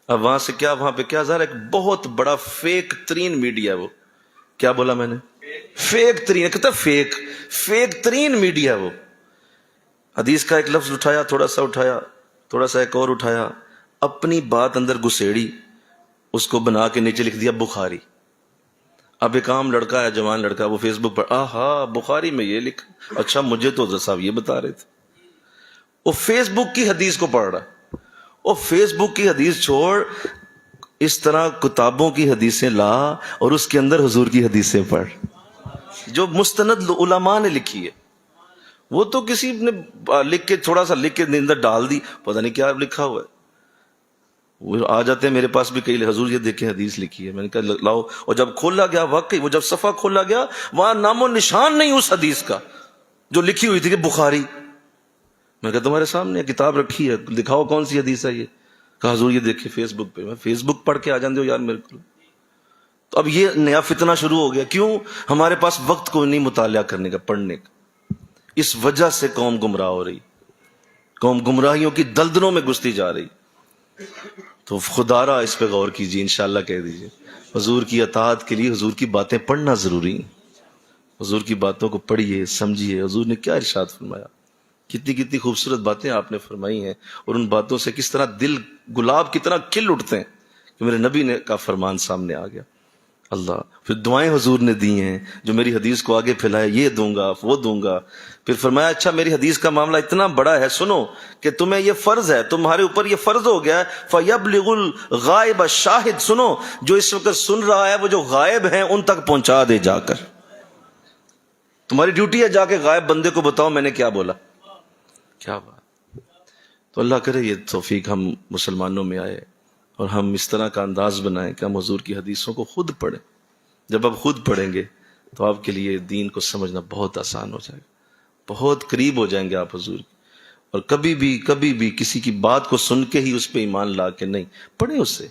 اب وہاں سے کیا، وہاں پہ کیا ظاہر، ایک بہت بڑا فیک ترین میڈیا ہے. وہ کیا بولا میں نے؟ فیک ترین. کہتا فیک ترین میڈیا. وہ حدیث کا ایک لفظ اٹھایا، تھوڑا سا اٹھایا، تھوڑا سا ایک اور اٹھایا، اپنی بات اندر گسیڑی، اس کو بنا کے نیچے لکھ دیا بخاری. اب ایک عام لڑکا ہے، جوان لڑکا، وہ فیس بک پر آہا بخاری میں یہ لکھا، اچھا مجھے تو حضرت صاحب یہ بتا رہے تھے. وہ فیس بک کی حدیث کو پڑھ رہا. وہ فیس بک کی حدیث چھوڑ، اس طرح کتابوں کی حدیثیں لا اور اس کے اندر حضور کی حدیثیں پڑھ، جو مستند علماء نے لکھی ہے. وہ تو کسی نے لکھ کے، تھوڑا سا لکھ کے اندر ڈال دی، پتہ نہیں کیا لکھا ہوا ہے. وہ آ جاتے ہیں میرے پاس بھی کئی، حضور یہ دیکھیں حدیث لکھی ہے. میں نے کہا لاؤ. اور جب کھولا گیا، واقعی وہ جب صفحہ کھولا گیا، وہاں نام و نشان نہیں اس حدیث کا جو لکھی ہوئی تھی کہ بخاری. میں کہا تمہارے سامنے کتاب رکھی ہے، دکھاؤ کون سی حدیث ہے یہ؟ کہا حضور یہ دیکھیں فیس بک پہ۔ میں فیس بک پڑھ کے آ جاندے ہو یار میرے کو۔ تو اب یہ نیا فتنہ شروع ہو گیا، کیوں؟ ہمارے پاس وقت کو نہیں مطالعہ کرنے کا، پڑھنے کا۔ اس وجہ سے قوم گمراہ ہو رہی، قوم گمراہیوں کی دلدلوں میں گھستی جا رہی۔ تو خدا را اس پہ غور کیجیے، انشاءاللہ کہہ دیجیے حضور کی اطاعت کے لیے حضور کی باتیں پڑھنا ضروری ہیں۔ حضور کی باتوں کو پڑھیے، سمجھیے حضور نے کیا ارشاد فرمایا، کتنی کتنی خوبصورت باتیں آپ نے فرمائی ہیں، اور ان باتوں سے کس طرح دل گلاب کی طرح کھل اٹھتے ہیں کہ میرے نبی نے کا فرمان سامنے آ گیا۔ اللہ، پھر دعائیں حضور نے دی ہیں جو میری حدیث کو آگے پھیلائے، یہ دوں گا وہ دوں گا۔ پھر فرمایا اچھا میری حدیث کا معاملہ اتنا بڑا ہے، سنو کہ تمہیں یہ فرض ہے، تمہارے اوپر یہ فرض ہو گیا ہے، فَيَبْلِغُ الْغَائِبَ الشَّاهِدْ، سنو جو اس وقت سن رہا ہے وہ جو غائب ہیں ان تک پہنچا دے جا کر۔ تمہاری ڈیوٹی ہے جا کے غائب بندے کو بتاؤ میں نے کیا بولا۔ کیا بات! تو اللہ کرے یہ توفیق ہم مسلمانوں میں آئے اور ہم اس طرح کا انداز بنائیں کہ ہم حضور کی حدیثوں کو خود پڑھیں۔ جب آپ خود پڑھیں گے تو آپ کے لیے دین کو سمجھنا بہت آسان ہو جائے گا، بہت قریب ہو جائیں گے آپ حضور کی۔ اور کبھی بھی کسی کی بات کو سن کے ہی اس پہ ایمان لا کے نہیں، پڑھیں اس سے۔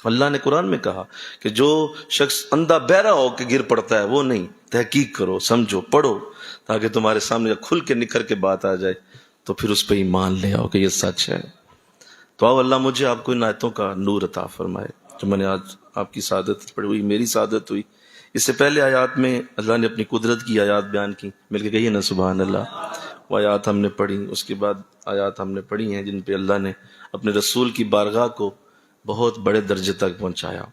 اللہ نے قرآن میں کہا کہ جو شخص اندھا بہرا ہو کے گر پڑتا ہے وہ نہیں، تحقیق کرو، سمجھو، پڑھو، تاکہ تمہارے سامنے کھل کے نکھر کے بات آ جائے تو پھر اس پہ ایمان لے آؤ کہ یہ سچ ہے۔ تو آؤ اللہ مجھے آپ کو ان آیتوں کا نور عطا فرمائے جو میں نے آج آپ کی سعادت پڑھی ہوئی، میری سعادت ہوئی۔ اس سے پہلے آیات میں اللہ نے اپنی قدرت کی آیات بیان کی، مل کے کہیے نا سبحان اللہ۔ وہ آیات ہم نے پڑھی، اس کے بعد آیات ہم نے پڑھی ہیں جن پہ اللہ نے اپنے رسول کی بارگاہ کو بہت بڑے درجے تک پہنچایا،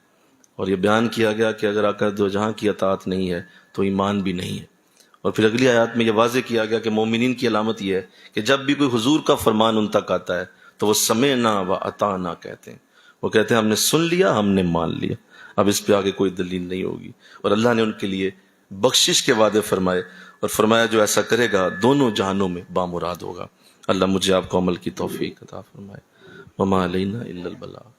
اور یہ بیان کیا گیا کہ اگر آقا دو جہاں کی اطاعت نہیں ہے تو ایمان بھی نہیں ہے۔ اور پھر اگلی آیات میں یہ واضح کیا گیا کہ مومنین کی علامت یہ ہے کہ جب بھی کوئی حضور کا فرمان ان تک آتا ہے تو وہ سمعنا و اطعنا کہتے ہیں، وہ کہتے ہیں ہم نے سن لیا، ہم نے مان لیا، اب اس پہ آگے کوئی دلیل نہیں ہوگی۔ اور اللہ نے ان کے لیے بخشش کے وعدے فرمائے اور فرمایا جو ایسا کرے گا دونوں جہانوں میں بامراد ہوگا۔ اللہ مجھے آپ کو عمل کی توفیق عطا فرمائے۔ وما علینا الا البلاغ۔